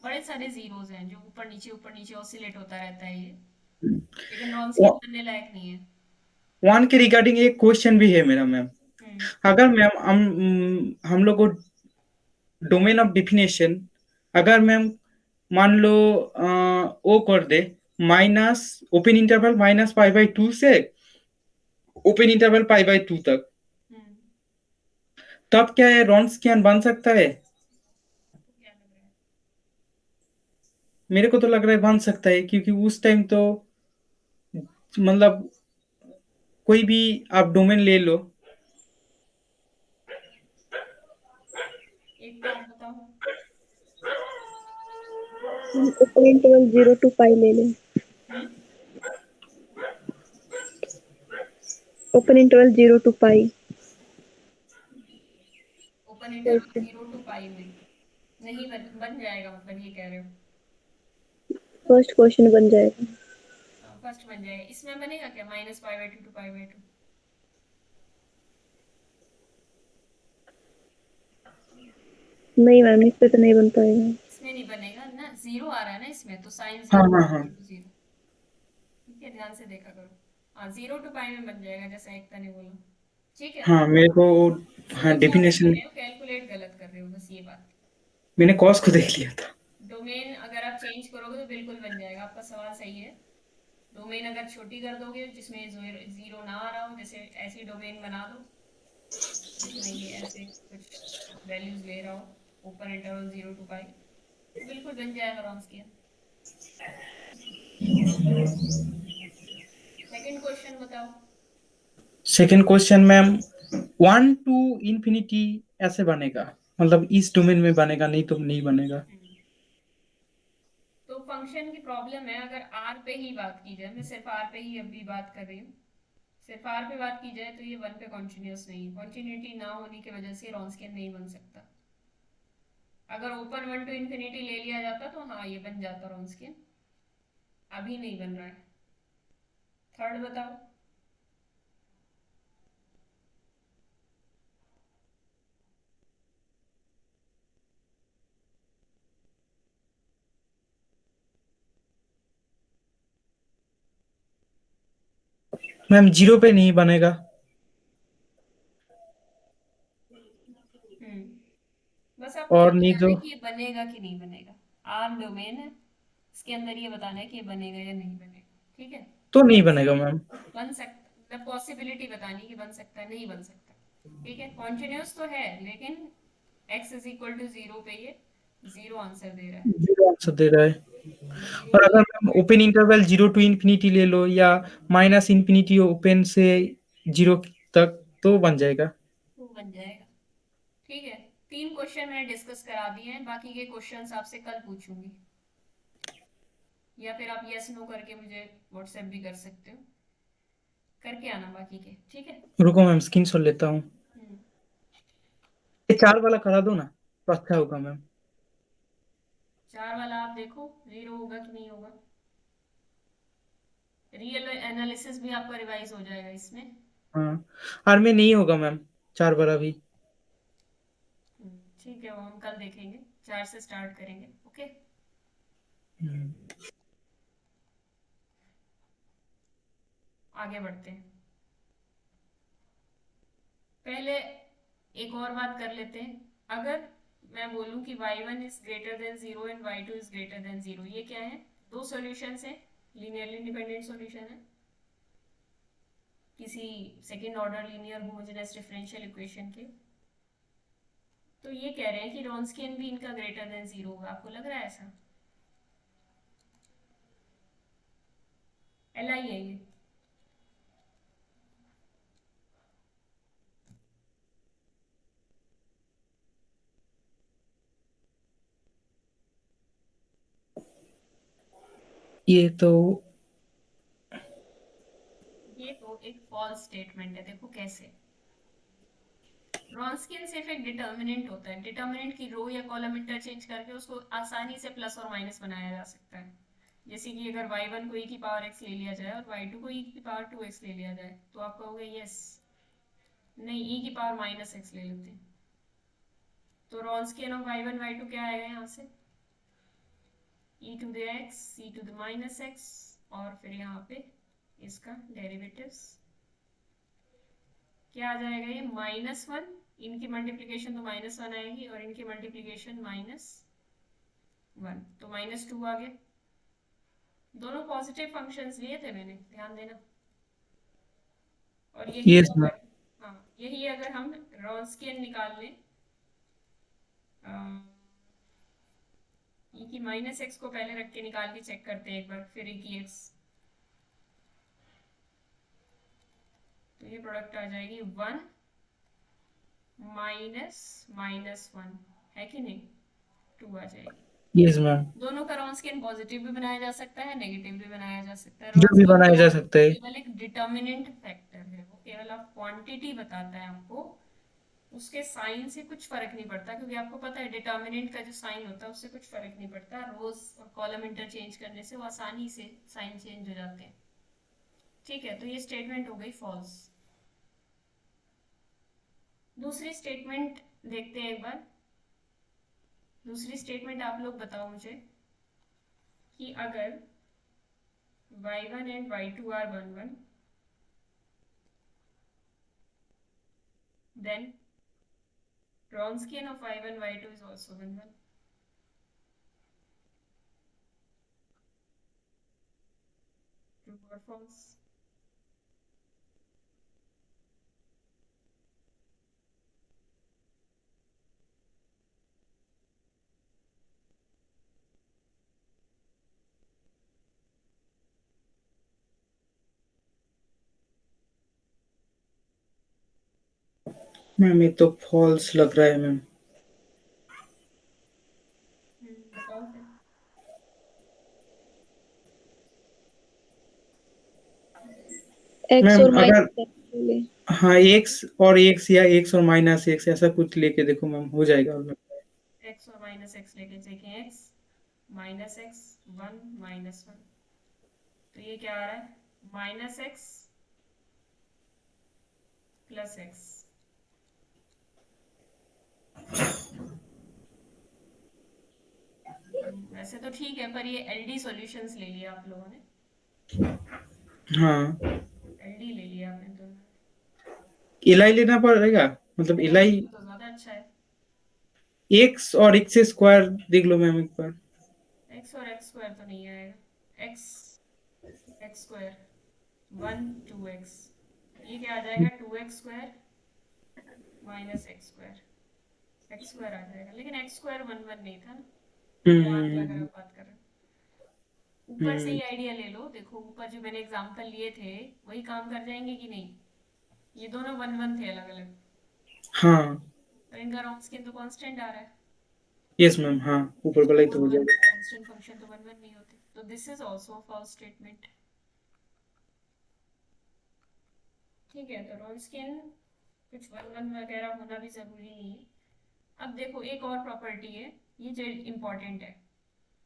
बड़े सारे जीरोस हैं जो ऊपर नीचे ऑसिलेट होता रहता है ये, लेकिन नॉन स्केल बनने लायक नहीं है। वन के रिगार्डिंग एक क्वेश्चन भी है मेरा मैम। हम्म अगर मैम हम लोग को डोमेन ऑफ डिफिनेशन, अगर मैम मान लो वो कर दे माइनस ओपन इंटरवल -π/2 से ओपन इंटरवल π/2 तक, हम्म तब क्या है रॉन्स्कियन बन सकता है? आपको क्या लग रहा है? मेरे को तो लग रहा है बन सकता है, क्योंकि उस टाइम तो मतलब कोई भी आप डोमेन ले लो। एक बात बताओ। हम ओपन इंटरवल 0 to पाई ले लें। Hmm open interval 0 to pi. Open interval 0 to π में नहीं बन जाएगा, मतलब ये कह रहे हो? फर्स्ट क्वेश्चन बन जाएगा। फर्स्ट बन जाएगा, इसमें बनेगा क्या -π/2 to π/2? नहीं मैम, इस पे तो नहीं बन पाएगा। इसमें नहीं बनेगा ना, जीरो आ रहा है ना इसमें, तो साइन हाँ जीरो हाँ हाँ जीरो। ठीक है, ध्यान से देखा करो। हाँ 0 to π में बन जाएगा जैसा एकता ने बोला। ठीक है, हाँ मेरे को, हाँ समझ ज्यादा नहीं डेफिनेशन रहे हो, कैलकुलेट गलत कर रहे हो, बस ये बात। मैंने कॉस को देख लिया था। डोमेन अगर आप चेंज करोगे तो बिल्कुल बन जाएगा, आपका सवाल सही है। डोमेन अगर छोटी कर दोगे जिसमें जीरो ना आ रहा हो, जैसे ऐसी डोमेन बना दो जिसमें ये ऐसे कुछ वैल्यूज ले रहा हो, ओपन इंटरवल 0 to π, तो बिल्कुल बन जाएगा रॉन्स्कियन। सेकंड क्वेश्चन बताओ। Second question ma'am 1 to infinity ऐसे बनेगा, मतलब इस डोमेन में बनेगा, नहीं तो नहीं बनेगा। हम्म, तो फंक्शन की प्रॉब्लम है, अगर आर पे ही बात की जाए, मैं सिर्फ आर पे ही अभी बात कर रही हूँ, सिर्फ आर पे बात की जाए तो ये 1 पे कॉन्टिन्यूस नहीं है। कॉन्टिन्यूटी ना होने की वजह से रॉन्स्कियन नहीं बन सकता। अगर ओपन 1 टू इन्फिनिटी ले लिया जाता तो हाँ ये बन जाता रॉन्स्कियन, अभी नहीं बन रहा है। थर्ड बताओ। मैम 0 पे नहीं बनेगा। बस आपको ये और नहीं बताना तो है कि ये बनेगा कि नहीं बनेगा। आर डोमेन है, इसके अंदर ये बताना है कि ये बनेगा या नहीं बनेगा। ठीक है, तो नहीं बनेगा मैम। बन सकता, मतलब पॉसिबिलिटी बतानी कि बन सकता है नहीं बन सकता। ठीक है, कॉन्टिन्यूस तो है लेकिन x इज इक्वल टू 0 पे ये 0 आंसर दे रहा है। 0 आंसर दे रहा है। और ये अगर ma'am open interval 0 to infinity ले लो या माइनस इन्फिनिटी ओपन से 0 तक तो बन जाएगा। तो बन जाएगा। ठीक है, 3 क्वेश्चन मैंने डिस्कस करा दिए हैं, बाकी के क्वेश्चंस आपसे कल पूछूंगी, या फिर आप यस नो करके मुझे व्हाट्सएप भी कर सकते हो, करके आना बाकी के। ठीक है। रुको मैम स्क्रीनशॉट लेता हूँ। हम्म, ये 4 वाला करा दो ना तो अच्छा होगा मैम। 4 वाला आप देखो 0 होगा कि नहीं होगा। रियल एनालिसिस भी आपका रिवाइज हो जाएगा इसमें। हाँ, और में नहीं होगा मैम 4 वाला भी। ठीक है, वो हम कल देखेंगे, 4 से स्टार्ट करेंगे। ओके, हम्म, आगे बढ़ते हैं। पहले एक और बात कर लेते हैं। अगर मैं बोलूं कि y1 is greater than 0 and y2 is greater than 0, ये क्या है? दो सॉल्यूशंस हैं, लीनियरली इंडिपेंडेंट सॉल्यूशन है किसी second order linear homogeneous differential equation के। तो ये कह रहे हैं कि रॉन्स्कियन भी इनका ग्रेटर देन 0 होगा। आपको लग रहा है ऐसा? LI है ये। ये तो एक फॉल्स स्टेटमेंट है। देखो कैसे। रॉन्स्कियन सिर्फ एक डिटर्मिनेंट होता है, डिटर्मिनेंट की रो या कॉलम इंटरचेंज करके उसको आसानी से प्लस और माइनस बनाया जा सकता है। जैसे कि अगर y1 को e की पावर x ले लिया जाए और y2 को e की पावर 2x ले लिया जाए तो आप कहोगे यस, नहीं e की पावर माइनस x ले लेते हैं। तो रॉन्स्कियन ऑफ y1 y2 क्या आएगा यहाँ से? e to the x e to the minus x, और फिर यहाँ पे इसका डेरिवेटिव्स क्या आ जाएगा? ये -1, इनकी मल्टीप्लीकेशन तो -1 आएगी और इनकी मल्टीप्लीकेशन -1, तो -2 आ गया। दोनों पॉजिटिव फंक्शंस लिए थे मैंने, ध्यान देना। और यही यस मैम। अगर, हाँ यही अगर हम रॉन्स्कियन निकाल लें, e की -x को पहले रख के निकाल के चेक करते हैं एक बार, फिर e की x, तो ये प्रोडक्ट आ जाएगी 1 -1, है कि नहीं? 2 आ जाएगी। Yes ma'am. दोनों का रॉन्स्कियन पॉजिटिव भी बनाया जा सकता है, नेगेटिव भी बनाया जा सकता है। जो भी रॉन्स्कियन बनाया जा सकता है। केवल एक डिटर्मिनेंट फैक्टर है, वो केवल आप क्वांटिटी बताता है आपको, उसके साइन से कुछ फर्क नहीं पड़ता, क्योंकि आपको पता है डिटर्मिनेंट का जो साइन होता है उससे कुछ फर्क नहीं पड़ता। रोज और कॉलम इंटरचेंज करने से वो आसानी से साइन चेंज हो जाते हैं। ठीक है, तो ये स्टेटमेंट हो गई फॉल्स। दूसरी स्टेटमेंट देखते हैं एक बार। दूसरी स्टेटमेंट आप लोग बताओ मुझे कि अगर y1 and y2 are 1 1, then Wronskian of y1 y2 is also 1 1. True or false? Ma'am ये तो फॉल्स लग रहा है मैम। बताओ फिर। एक्स मैम और अगर माइनस। हाँ एक्स और एक्स या एक्स और माइनस एक्स ऐसा कुछ लेके देखो मैम, हो जाएगा मैम। एक्स और माइनस एक्स लेके देखें, एक्स माइनस एक्स 1 माइनस 1, तो ये क्या आ रहा है, माइनस एक्स प्लस एक्स। वैसे तो ठीक है, पर ये एलडी सॉल्यूशंस ले लिया आप लोगों ने, हाँ एलडी ले लिया आपने दोनों ने। एलआई लेना पड़ेगा, मतलब एलआई तो ज़्यादा अच्छा है। एक्स और एक्स स्क्वायर देख लो मैम एक बार। एक्स और एक्स स्क्वायर तो नहीं आएगा, एक्स एक्स स्क्वायर 1 2x, ये क्या आ जाएगा 2x square minus x square, x square आ जाएगा, लेकिन एक्स स्क्वायर 1 1 नहीं था ना, यहाँ की अगर हम्म आप बात कर रहे हो। ऊपर से हम्म ही आइडिया ले लो, देखो ऊपर जो मैंने एग्जांपल लिए थे वही काम कर जाएंगे कि नहीं, ये दोनों 1 1 थे अलग अलग, हाँ और इनका रॉन्स्कियन तो कांस्टेंट आ रहा है, यस मैम, हाँ ऊपर वाला ही तो हो जाएगा। कांस्टेंट फंक्शन तो 1 1 नहीं होते, तो this is also a false statement. ठीक है, तो रॉन्स्कियन कुछ 1 1 वगैरह होना भी जरूरी नहीं है। अब देखो एक और प्रॉपर्टी है, ये जो इम्पोर्टेंट है,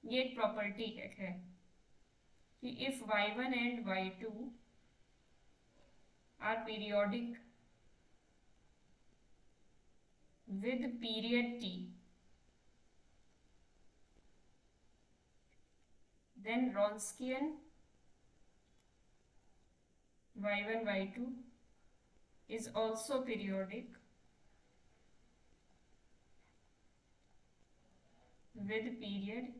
ये एक प्रॉपर्टी है कि if y1 and y2 are periodic with period t, then Wronskian y1 y2 is also periodic with period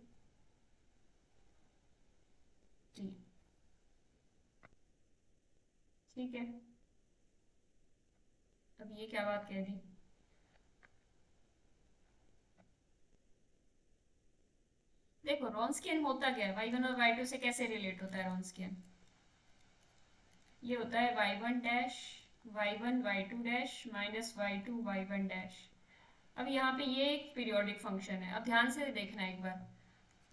t। ठीक है, अब ये क्या बात कह दी, देखो रॉन्स्कियन होता क्या है, y1 और y2 से कैसे रिलेट होता है रॉन्स्कियन, ये होता है y1 dash y1 y2 dash minus y2 y1 dash. अब यहाँ पे ये एक पीरियोडिक फंक्शन है, अब ध्यान से देखना एक बार,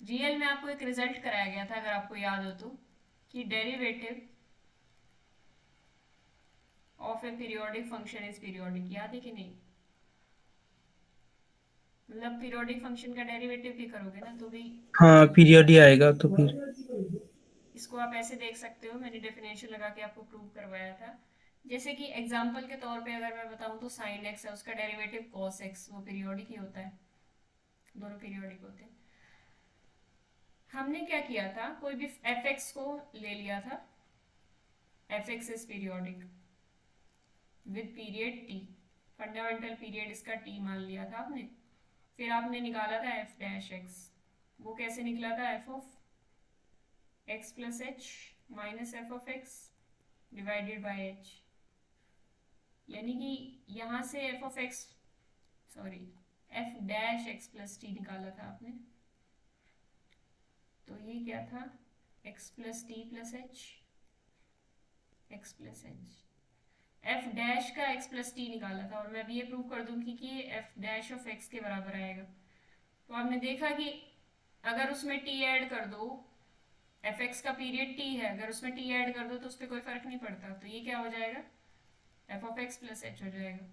रियल में आपको एक रिजल्ट कराया गया था अगर आपको याद हो तो, कि derivative of A periodic function is periodic, याद है कि नहीं, मतलब पीरियोडिक फंक्शन का डेरिवेटिव भी करोगे ना तो भी, हाँ पीरियड ही आएगा तो फिर। इसको आप ऐसे देख सकते हो, मैंने डेफिनेशन लगा के आपको प्रूव करवाया था, जैसे कि एग्जांपल के तौर पे अगर मैं बताऊं तो साइन एक्स है, उसका डेरिवेटिव कॉस एक्स, वो पीरियोडिक ही होता है, दोनों पीरियोडिक होते हैं। हमने क्या किया था, कोई भी एफ एक्स को ले लिया था, F x is periodic with period T, fundamental period इसका टी मान लिया था आपने, फिर आपने निकाला था एफ डैश एक्स, वो कैसे निकला था, F of x plus H minus F of x divided by H, यानी कि यहाँ से F of x, sorry F dash x plus T निकाला था आपने, तो ये क्या था, x plus T plus H, x plus H, F dash का एक्स प्लस टी निकाला था, और मैं अभी ये प्रूव कर दूंगी कि ये एफ डैश ऑफ एक्स के बराबर आएगा। तो आपने देखा कि अगर उसमें टी ऐड कर दो, एफ एक्स का पीरियड टी है, अगर उसमें टी ऐड कर दो तो उस पर कोई फर्क नहीं पड़ता, तो ये क्या हो जाएगा, F of x plus H हो जाएगा,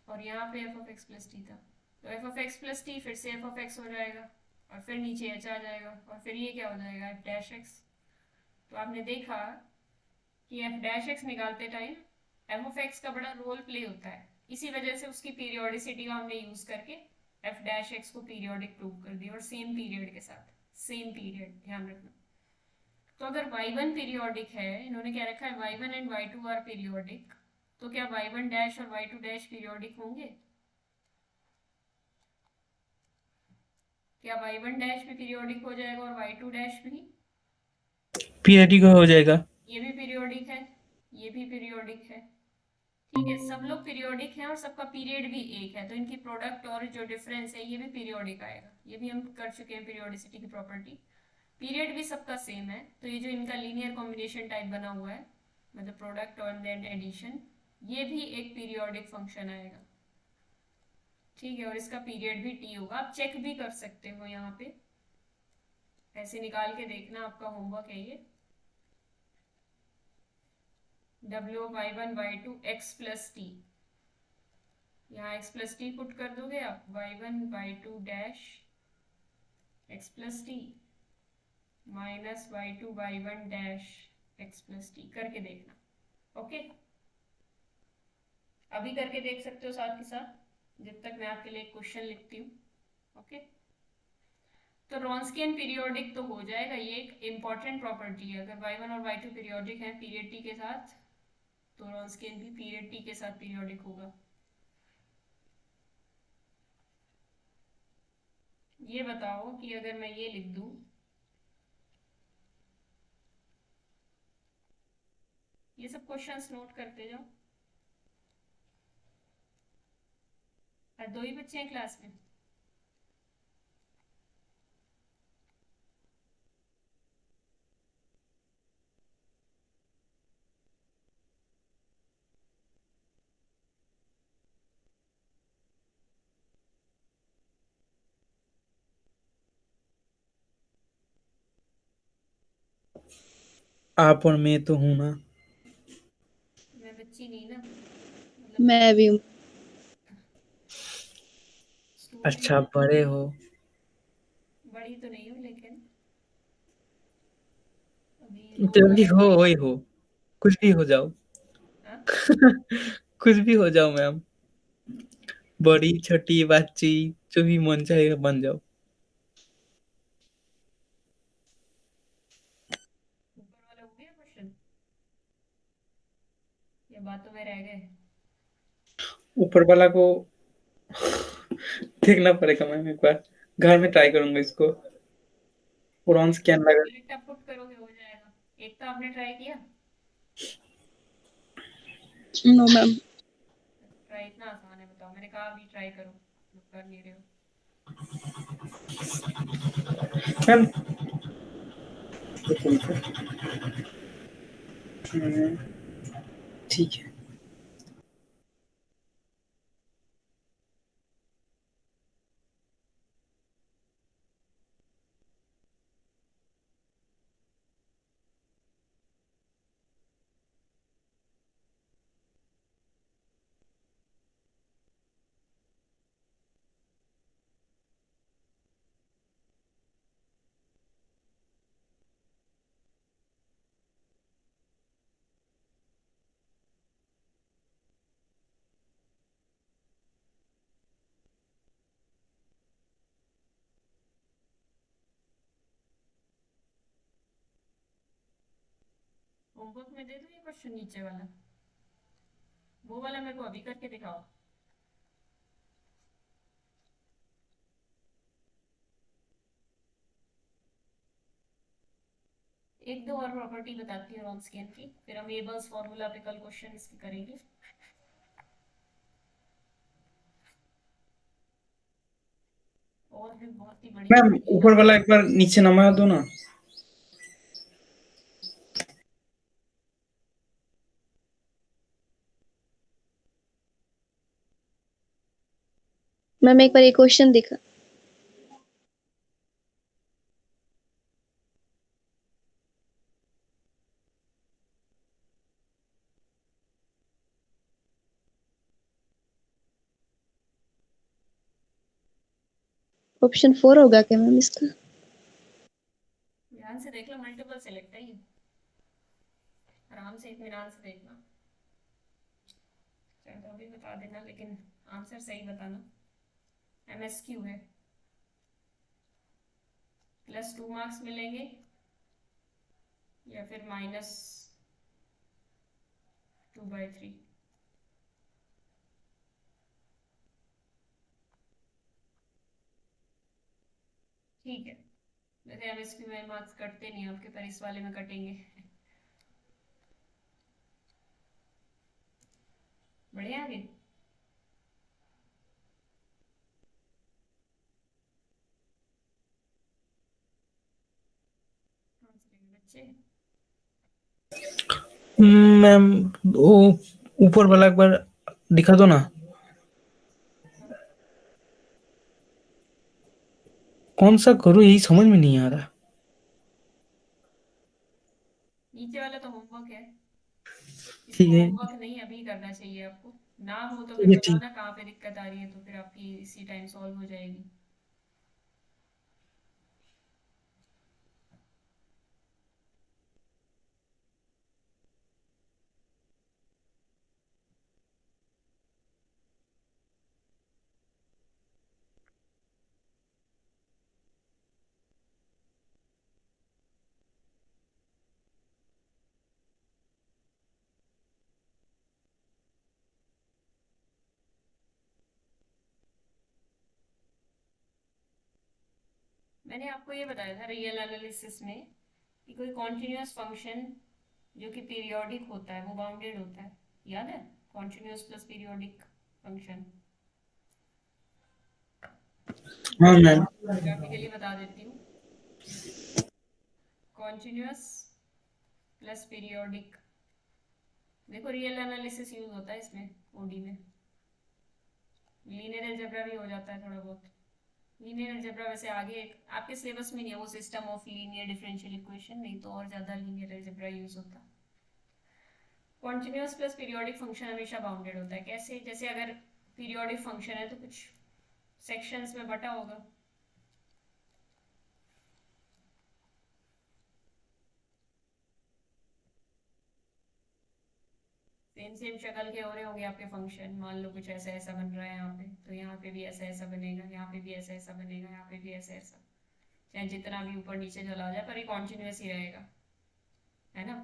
और यहाँ पे F of x plus T था, तो F of x plus T फिर से एफ ऑफ एक्स हो जाएगा, और फिर नीचे एच आ जाएगा, और फिर ये क्या हो जाएगा, एफ डैश एक्स। तो आपने देखा कि एफ डैश एक्स निकालते टाइम एफ ऑफ एक्स का बड़ा रोल प्ले होता है, इसी वजह से उसकी पीरियोडिसिटी को हमने यूज करके एफ डैश एक्स को पीरियोडिक प्रूव कर दिया, और सेम पीरियड के साथ, सेम पीरियड ध्यान रखना। तो अगर y1 पीरियोडिक है, इन्होंने क्या रखा है y1 and y2 are periodic, तो क्या y1 डैश और y2 डैश पीरियोडिक होंगे, क्या y1 डैश भी पीरियोडिक हो जाएगा और y2 डैश भी, पीरियडिक हो जाएगा, ये भी पीरियोडिक है, ये भी पीरियोडिक है, ठीक है, सब लोग पीरियोडिक हैं और सबका पीरियड भी एक है, तो इनकी प्रोडक्ट और जो डिफरेंस है ये भी पीरियोडिक आएगा, ये भी हम कर चुके हैं पीरियोडिसिटी की प्रॉपर्टी, पीरियड भी सबका सेम है, तो ये जो इनका लीनियर कॉम्बिनेशन टाइप बना हुआ है, मतलब प्रोडक्ट और देन एडिशन, ये भी एक पीरियोडिक फंक्शन आएगा, ठीक है, और इसका पीरियड भी टी होगा, आप चेक भी कर सकते हो यहाँ पे, ऐसे निकाल के देखना, आपका होमवर्क है ये। W of y1 y2 x plus T, यहाँ x प्लस टी पुट कर दोगे आप, y1 y2 dash x plus T minus y2 y1 dash x plus T, करके देखना। ओके, अभी करके देख सकते हो साथ के साथ, जब तक मैं आपके लिए एक क्वेश्चन लिखती हूँ। ओके, तो रॉन्स्कियन पीरियोडिक तो हो जाएगा, ये एक इम्पॉर्टेंट प्रॉपर्टी है। अगर y1 और y2 पीरियोडिक है पीरियड टी के साथ, तो रॉन्स्कियन भी पीरियड टी के साथ पीरियोडिक होगा। ये बताओ कि अगर मैं ये लिख दूं, ये सब क्वेश्चंस नोट करते जाओ। आज 2 ही बच्चे हैं क्लास में। आप और मैं तो हूं ना। मैं बच्ची नहीं ना, मतलब मैं भी हूँ। स्टूडेंट। अच्छा, बड़े हो। बड़ी तो नहीं हूँ, लेकिन अभी जो भी हो वही हो, कुछ भी हो जाओ। हाँ? कुछ भी हो जाओ मैम, बड़ी छोटी बातचीत जो भी मन चाहेगा बन जाओ। ऊपर वाला हो गया क्वेश्चन, या बातों में रह गए? ऊपर वाला को देखना पड़ेगा मैम, एक बार घर में ट्राई करूंगा इसको। पुरान स्कैन लगा। डायरेक्ट आप पुट करोगे हो जाएगा। एक तो आपने ट्राई किया, नो मैम। ट्राई इतना आसान है, बताओ, मैंने कहा अभी ट्राई करो, आप कर नहीं रहे हो। मैम एक मिनट। ठीक है। होमवर्क में दे दो ये क्वेश्चन नीचे वाला, वो वाला मेरे को अभी करके दिखाओ। एक दो और प्रॉपर्टी बताती हूँ रॉन्स्कियन की, फिर हम एबल्स फॉर्मूला पे कल क्वेश्चन इसके करेंगे। और भी बहुत ही बड़ी मैम ऊपर वाला एक बार नीचे नमा दो ना। मैम एक बार एक क्वेश्चन दिखा। ऑप्शन 4 होगा क्या मैम इसका? ध्यान से देख लो, मल्टीपल सेलेक्ट है ये, आराम से इत्मीनान से देखना। चाहे तो अभी बता देना, लेकिन आंसर सही बताना। MSQ है, +2 मार्क्स मिलेंगे या फिर -2/3। ठीक है, वैसे MSQ में मार्क्स कटते नहीं आपके, पर इस वाले में कटेंगे। बढ़िया आगे। बच्चे मैम वो ऊपर वाला एक बार दिखा दो ना। कौन सा करूँ यही समझ में नहीं आ रहा। नीचे वाला तो होमवर्क है, ठीक इसको है। होमवर्क नहीं अभी करना चाहिए आपको, ना हो तो फिर ये ठीक। बताना कहाँ पे दिक्कत आ रही है, तो फिर आपकी इसी टाइम सॉल्व हो जाएगी। मैंने आपको ये बताया था रियल एनालिसिस में कि कोई कॉन्टिन्यूस फंक्शन जो कि पीरियोडिक होता है वो बाउंडेड होता है, याद है? Continuous plus periodic function. हाँ मैम। ग्राफिकली बता देती हूँ। कॉन्टिन्यूस प्लस पीरियोडिक, देखो रियल एनालिसिस यूज होता है इसमें, ओडी में। लीनियर अलजेब्रा भी हो जाता है थोड़ा बहुत। लीनियर अलजेब्रा वैसे आगे आपके सिलेबस में नहीं है, वो system of linear differential equation, नहीं तो और ज्यादा लीनियर अलजेब्रा यूज होता। कॉन्टिन्यूस प्लस पीरियोडिक फंक्शन हमेशा बाउंडेड होता है। कैसे? जैसे अगर पीरियोडिक फंक्शन है तो कुछ सेक्शंस में बटा होगा, सेम सेम शक्ल के हो रहे होंगे आपके फंक्शन। मान लो कुछ ऐसा ऐसा बन रहा है यहाँ पे, तो यहाँ पे भी ऐसा ऐसा बनेगा, यहाँ पे भी ऐसा ऐसा बनेगा, यहाँ पे भी ऐसा ऐसा, चाहे जितना भी ऊपर नीचे चला जाए पर ये कॉन्टिन्यूस ही रहेगा, है ना?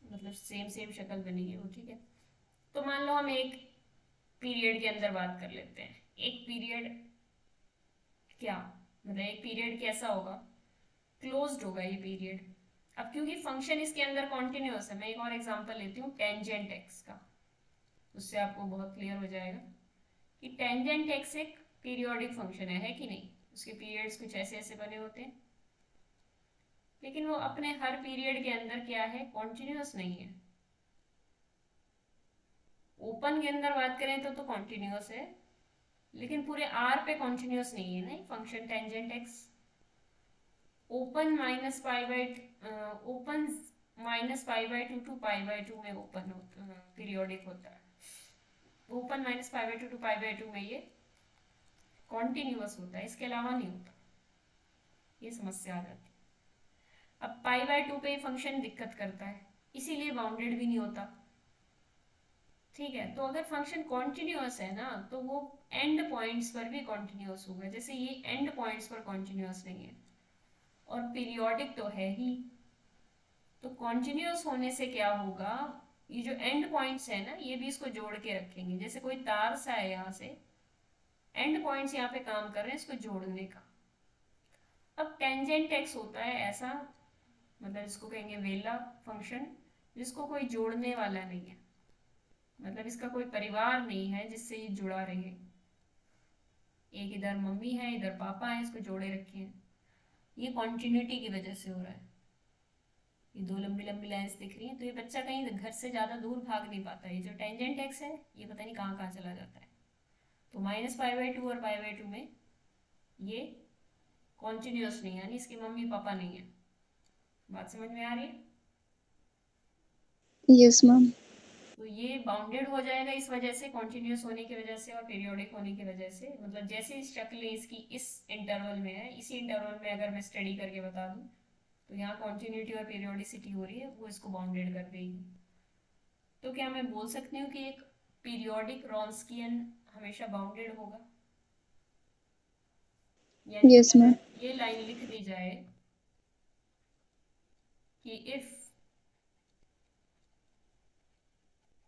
मतलब सेम सेम शक्ल बनेगी वो, ठीक है। तो मान लो हम एक पीरियड के अंदर बात कर लेते हैं। एक पीरियड क्या मतलब, एक पीरियड कैसा होगा? क्लोज्ड होगा ये पीरियड। अब क्योंकि फंक्शन इसके अंदर कॉन्टिन्यूस है, मैं एक और एग्जांपल लेती हूँ टेंजेंट एक्स का, उससे आपको बहुत क्लियर हो जाएगा कि टेंजेंट एक्स एक पीरियोडिक फंक्शन है कि नहीं? उसके पीरियड्स कुछ ऐसे ऐसे बने होते हैं, लेकिन वो अपने हर पीरियड के अंदर क्या है? कॉन्टिन्यूस नहीं है। ओपन के अंदर बात करें तो कॉन्टिन्यूस है, लेकिन पूरे आर पे कॉन्टिन्यूस नहीं है ना function tangent x. Open minus pi by open minus pi by two pi by two में ओपन पीरियोडिक होता है। Open minus pi by two pi by two में ये कॉन्टिन्यूस होता है, इसके अलावा नहीं होता। ये समस्या आ जाती है। अब पाई बाई टू पे फंक्शन दिक्कत करता है, इसीलिए बाउंडेड भी नहीं होता। ठीक है, तो अगर फंक्शन कॉन्टिन्यूस है ना तो वो एंड पॉइंट्स पर भी कॉन्टिन्यूस होगा, जैसे ये एंड पॉइंट्स पर कॉन्टिन्यूस नहीं है और पीरियोडिक तो है ही। तो कॉन्टिन्यूस होने से क्या होगा? ये जो एंड पॉइंट्स है ना, ये भी इसको जोड़ के रखेंगे। जैसे कोई तार सा है, यहाँ से एंड पॉइंट्स यहाँ पे काम कर रहे हैं इसको जोड़ने का। अब टेंजेंट एक्स होता है ऐसा, मतलब इसको कहेंगे वेला फंक्शन, जिसको कोई जोड़ने वाला नहीं है, मतलब इसका कोई परिवार नहीं है जिससे ये जुड़ा रहे। एक इधर मम्मी है, इधर पापा है, इसको जोड़े रखे हैं। ये कॉन्टिन्यूटी की वजह से हो रहा है। ये दो लंबी लंबी लाइंस दिख रही हैं, तो ये बच्चा कहीं घर से ज़्यादा दूर भाग नहीं पाता। ये जो टेंजेंट एक्स है ये पता नहीं कहाँ कहाँ चला जाता है। तो माइनस पाई बाई टू और पाई बाई टू में ये कॉन्टिन्यूस नहीं है, यानी इसके मम्मी पापा नहीं है। बात समझ में आ रही है? Yes ma'am. तो ये बाउंडेड हो जाएगा इस वजह से, कॉन्टिन्यूस होने की वजह से और पीरियोडिक होने की वजह से। मतलब जैसे शक्ल इसकी इस इंटरवल में है, इसी इंटरवल में अगर मैं स्टडी करके बता दूं तो यहाँ कॉन्टिन्यूटी और पीरियोडिसिटी हो रही है, वो इसको बाउंडेड कर देगी। तो क्या मैं बोल सकती हूँ कि एक पीरियोडिक रॉन्स्कियन हमेशा बाउंडेड होगा? यानी यस मैम। ये लाइन लिख दी जाए कि if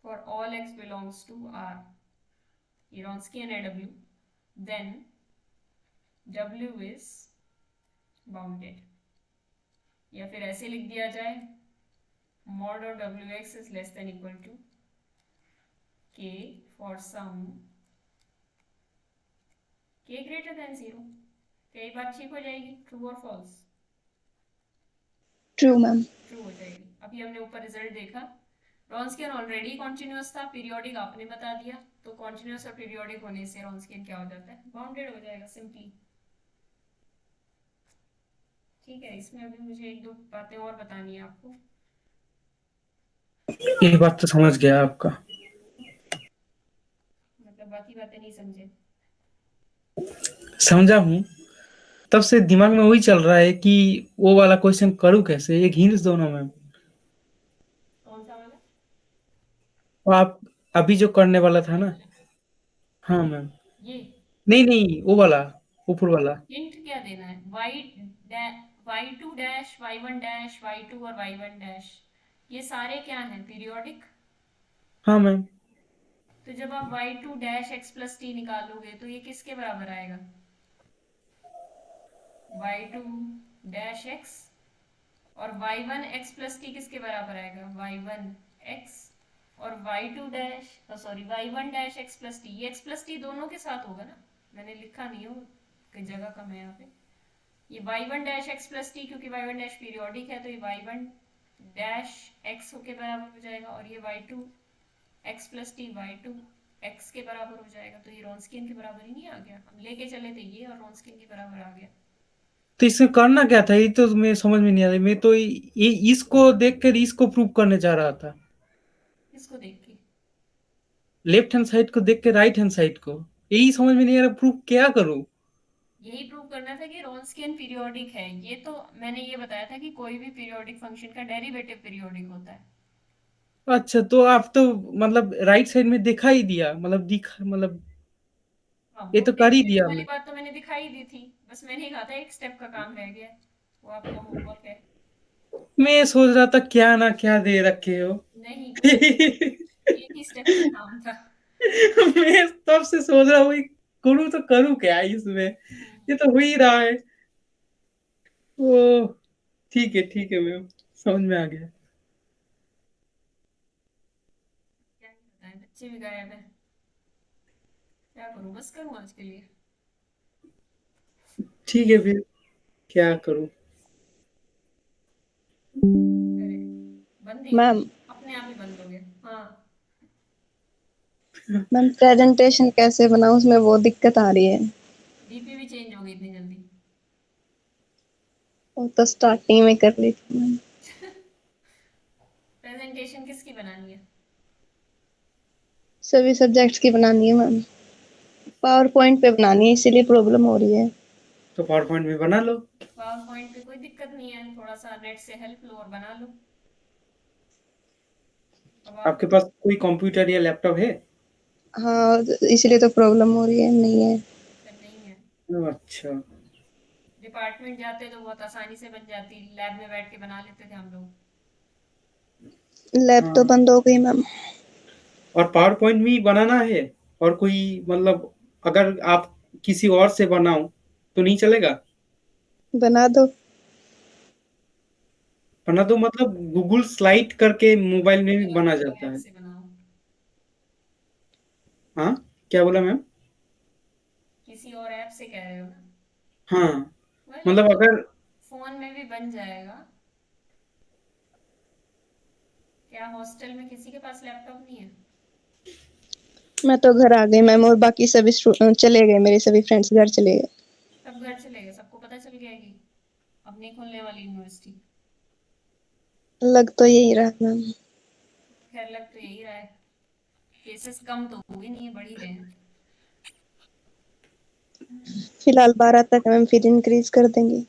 for all x belongs to R, ये Wronskian है W, then W is bounded। या फिर ऐसे लिख दिया जाए mod of wx is less than equal to k for some k greater than 0। क्या ये बात ठीक हो जाएगी? ट्रू और फॉल्स? True ma'am. ट्रू हो जाएगी। अभी हमने ऊपर रिजल्ट देखा, रॉन्स्कियन ऑलरेडी कॉन्टिन्यूस था, पीरियोडिक आपने बता दिया, तो कॉन्टिन्यूस और पीरियोडिक होने से रॉन्स्कियन क्या हो जाता है? बाउंडेड हो जाएगा सिंपली। ठीक है, इसमें अभी मुझे एक दो बातें और बतानी है आपको। ये बात तो समझ गया आपका। मतलब बाकी बातें नहीं समझे? समझा हूँ। तब से दिमाग में वही चल रहा है कि वो वाला क्वेश्चन करूँ कैसे, एक हिंट्स दो ना मैम। कौन सा वाला? वो आप अभी जो करने वाला था ना। हाँ मैम। ये नहीं नहीं, वो वाला, ऊपर वाला। हिंट क्या देना है? Y two dash, Y one dash, Y two और वाई वन डैश, ये सारे क्या हैं? पीरियोडिक। हाँ मैम। तो जब आप y two dash x plus t निकालोगे तो ये किसके बराबर आएगा? Y two dash x. और Y one x plus t किसके बराबर आएगा? Y one x. और y two dash, sorry, y one dash x plus t, ये एक्स प्लस टी दोनों के साथ होगा ना, मैंने लिखा नहीं हो कि जगह कम है यहाँ पे। ये Y one dash x plus T, क्योंकि वाई वन डैश पीरियोडिक है तो ये वाई वन डैश एक्स के बराबर हो जाएगा, और ये Y two X plus T Y two X के बराबर हो जाएगा। तो ये रॉन्स्कियन के बराबर ही नहीं आ गया? हम लेके चले थे ये, और रॉन्स्कियन के बराबर आ गया। तो इसमें करना क्या था, ये तो मैं समझ में नहीं आ रही। मैं तो ये इसको देख कर इसको प्रूव करने जा रहा था। इसको देख के? लेफ्ट हैंड साइड को देख के राइट हैंड साइड को, यही समझ में नहीं आ रहा, प्रूव क्या करूं। यही प्रूव करना था कि रॉन्स्कियन पीरियोडिक है। ये तो मैंने ये बताया था कि कोई भी पीरियोडिक फंक्शन का डेरिवेटिव पीरियोडिक होता है। अच्छा, तो आप तो मतलब राइट साइड में दिखा ही दिया, मतलब दिखा, मतलब हाँ, ये वो तो कर ही डेरिवेटिव दिया वाली मैं। बात तो मैंने दिखाई दी थी, बस मैंने ही कहा था एक स्टेप का काम रह गया है, वो आपका होमवर्क है। मैं सोच रहा था क्या ना क्या दे रखे हो। नहीं, कुछ नहीं, एक ही स्टेप का काम था। मैं तब से सोच रहा हूँ करूँ तो करूँ क्या इसमें, ये तो हो ही रहा है। ओ, ठीक है मैम, समझ में आ गया। क्या ही बताएं, बच्चे भी गायब है। क्या करूं, बस करूं आज के लिए? ठीक है फिर, क्या करूँ। अरे, बंद ही हो मैम गया, अपने आप ही बंद हो गया। हाँ, मैम प्रेजेंटेशन कैसे बनाऊं, उसमें वो दिक्कत आ रही है। डीपी भी चेंज हो गई इतनी जल्दी? वो तो स्टार्टिंग में कर ली थी मैम। प्रेजेंटेशन किसकी बनानी है? सभी सब्जेक्ट्स की बनानी है मैम। पावर पॉइंट पे बनानी है, इसीलिए प्रॉब्लम हो रही है। तो पावर पॉइंट में बना लो। पावर पॉइंट पे कोई दिक्कत नहीं है, थोड़ा सा नेट से हेल्प लो और बना लो। अब आप आपके पास कोई कंप्यूटर या लैपटॉप है? हाँ, इसलिए तो प्रॉब्लम हो रही है, नहीं है। फिर नहीं है? अच्छा। डिपार्टमेंट जाते तो बहुत आसानी से बन जाती, लैब में बैठ के बना लेते थे हम लोग। लैब तो हाँ, बंद हो गई मैम। और पावर पॉइंट भी बनाना है, और कोई मतलब अगर आप किसी और से बनाओ तो नहीं चलेगा? बना दो। बना दो मतलब गूगल स्लाइड करके मोबाइल में भी मतलब बना किसी जाता ऐप है। से बनाओ। हाँ, क्या बोला मैम? किसी और ऐप से कह रहे हो ना? हाँ, वेल, मतलब अगर फोन में भी बन जाएगा। क्या हॉस्टल में किसी के पास लैपटॉप नहीं है? मैं तो घर आ गई मैम, और बाकी सभी चले गए, मेरे सभी फ्रेंड्स घर चले गए। सब घर चले गए? सबको पता चल गया कि अब नहीं खुलने वाली यूनिवर्सिटी? लग तो यही रहा मैम। खैर, लग तो यही रहा है। केसेस कम तो हुए नहीं है, बढ़ ही रहे हैं। फिलहाल 12 तक मैम, फिर इंक्रीज कर देंगे।